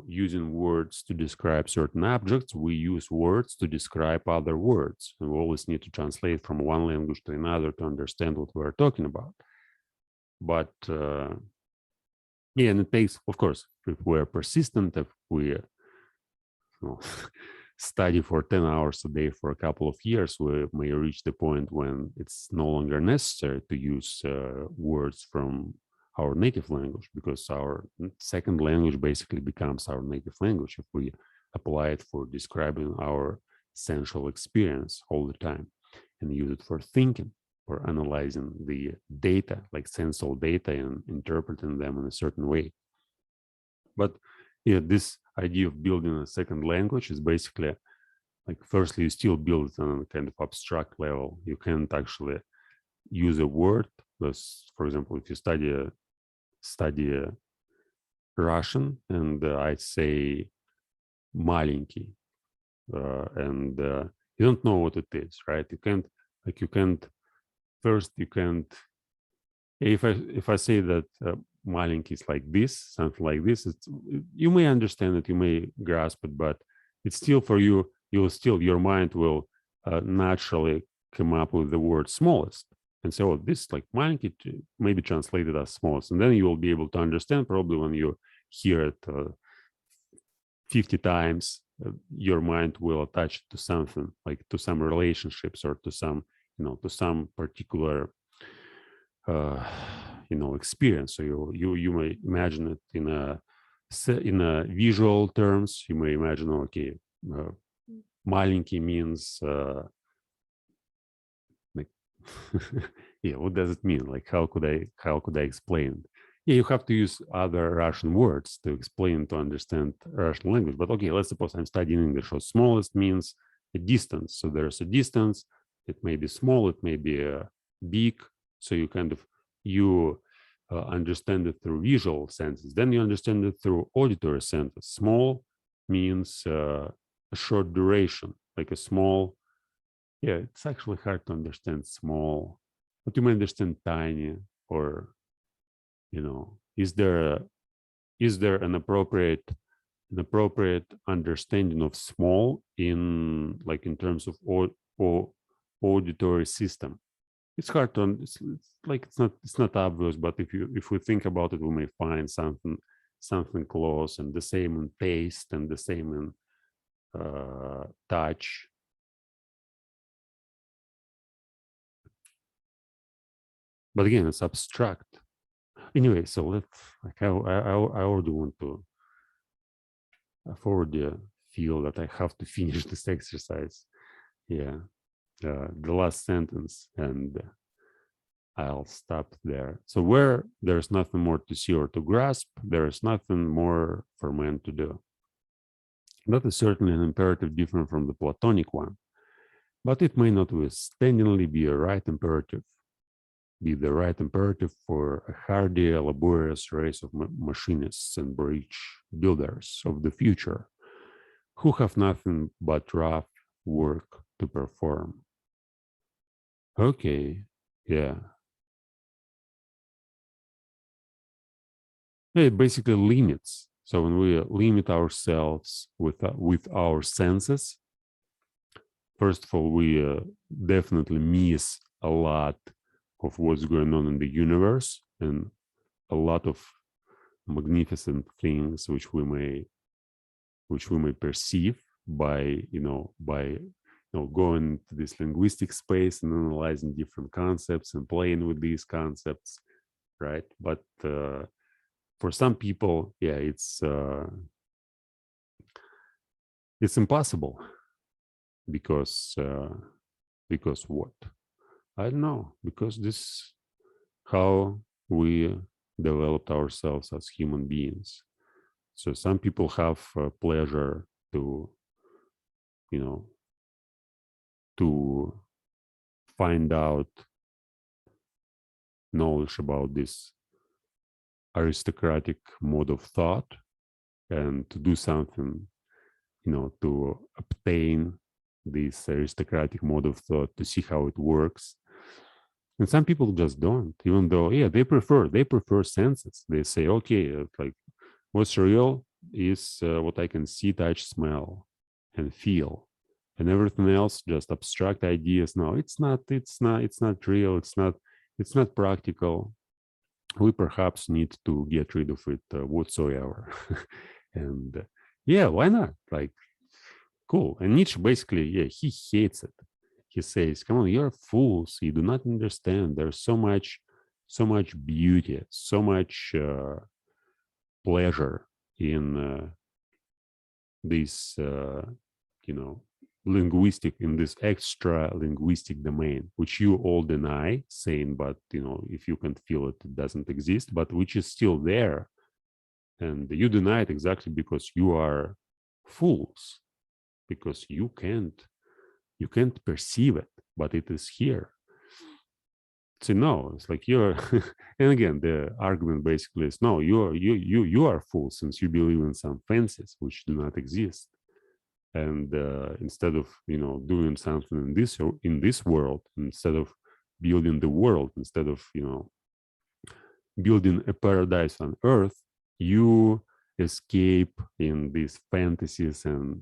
Speaker 1: using words to describe certain objects, we use words to describe other words. And we always need to translate from one language to another to understand what we're talking about. But and it takes, of course, if we're persistent, if we study for 10 hours a day for a couple of years, we may reach the point when it's no longer necessary to use words from our native language, because our second language basically becomes our native language if we apply it for describing our sensual experience all the time and use it for thinking or analyzing the data, like sensual data, and interpreting them in a certain way. But this idea of building a second language is basically like, firstly, you still build it on a kind of abstract level. You can't actually use a word. Because, for example, if you study Russian, and I say маленький, and you don't know what it is, right? You can't if I say that маленький is like this, something like this, you may understand it, you may grasp it, but it's still, for you, your mind will naturally come up with the word smallest. And so this, like, маленький, may be translated as smallest. And then you will be able to understand, probably when you hear it 50 times, your mind will attach it to something, like to some relationships, or to some, to some particular experience. So you may imagine it in a visual terms. You may imagine, okay, маленький means like what does it mean? Like, how could I explain it? Yeah, you have to use other Russian words to explain, to understand Russian language. But okay, let's suppose I'm studying English. So smallest means a distance. So there's a distance. It may be small, it may be big. So you understand it through visual senses. Then you understand it through auditory senses. Small means a short duration, like a small. Yeah, it's actually hard to understand small, but you may understand tiny, or is there an appropriate understanding of small in terms of auditory system? It's hard to. It's not obvious, but if we think about it, we may find something close, and the same in taste, and the same in touch. But again, it's abstract. Anyway, so let's. I already want to. I've already feel that I have to finish this exercise. Yeah. the last sentence, and I'll stop there. So where there's nothing more to see or to grasp, there is nothing more for man to do. That is certainly an imperative different from the Platonic one, but it may notwithstandingly be a right imperative, be the right imperative for a hardy, laborious race of machinists and bridge builders of the future, who have nothing but rough work to perform. Okay, yeah. It basically limits. So when we limit ourselves with our senses, first of all, we definitely miss a lot of what's going on in the universe and a lot of magnificent things which we may perceive by going to this linguistic space and analyzing different concepts and playing with these concepts, right? But for some people, yeah, it's impossible because what? I don't know, because this how we developed ourselves as human beings. So some people have pleasure to to find out knowledge about this aristocratic mode of thought and to do something, to obtain this aristocratic mode of thought, to see how it works. And some people just don't, even though, yeah, they prefer senses. They say, okay, like what's real is what I can see, touch, smell, and feel, and everything else just abstract ideas. No, it's not real. It's not practical. We perhaps need to get rid of it whatsoever. And yeah, why not? Like, cool. And Nietzsche basically, yeah, he hates it. He says, come on, you're fools. You do not understand. There's so much beauty, so much pleasure in this, in this extra linguistic domain, which you all deny, saying, but, if you can't feel it, it doesn't exist, but which is still there. And you deny it exactly because you are fools, because you can't perceive it, but it is here. So no, it's like you're, and again, the argument basically is no, you are fools since you believe in some fancies which do not exist. And instead of doing something in this world, instead of building the world, instead of building a paradise on earth, you escape in these fantasies, and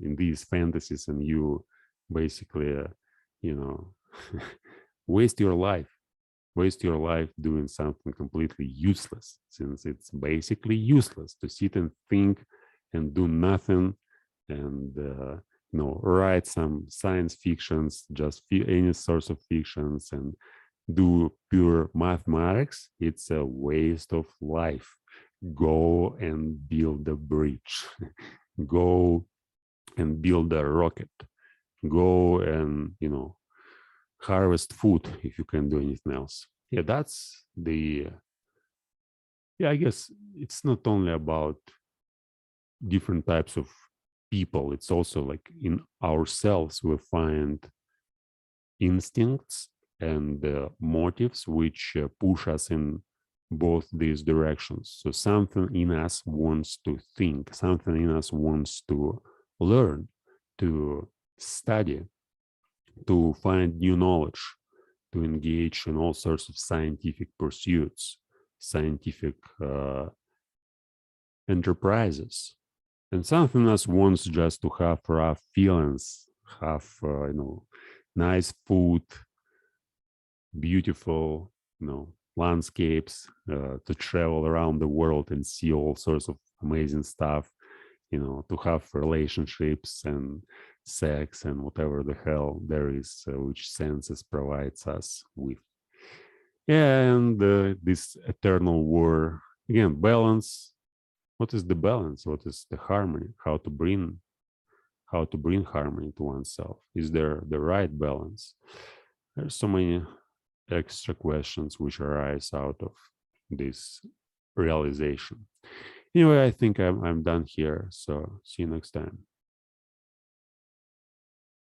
Speaker 1: you basically waste your life doing something completely useless, since it's basically useless to sit and think and do nothing and write some science fictions, just any source of fictions, and do pure mathematics. It's a waste of life. Go and build a bridge. Go and build a rocket. Go and harvest food if you can't do anything else. Yeah, that's the. Yeah, I guess it's not only about different types of people. It's also like in ourselves we find instincts and motives which push us in both these directions. So something in us wants to think, something in us wants to learn, to study, to find new knowledge, to engage in all sorts of scientific pursuits, scientific enterprises. And something in us wants just to have rough feelings, have nice food, beautiful landscapes, to travel around the world and see all sorts of amazing stuff, to have relationships and sex and whatever the hell there is, which senses provides us with. Yeah, and this eternal war, again, balance. What is the balance? What is the harmony? How to bring how to bring harmony to oneself. Is there the right balance? There's so many extra questions which arise out of this realization. Anyway, I think I'm done here. So see you next time.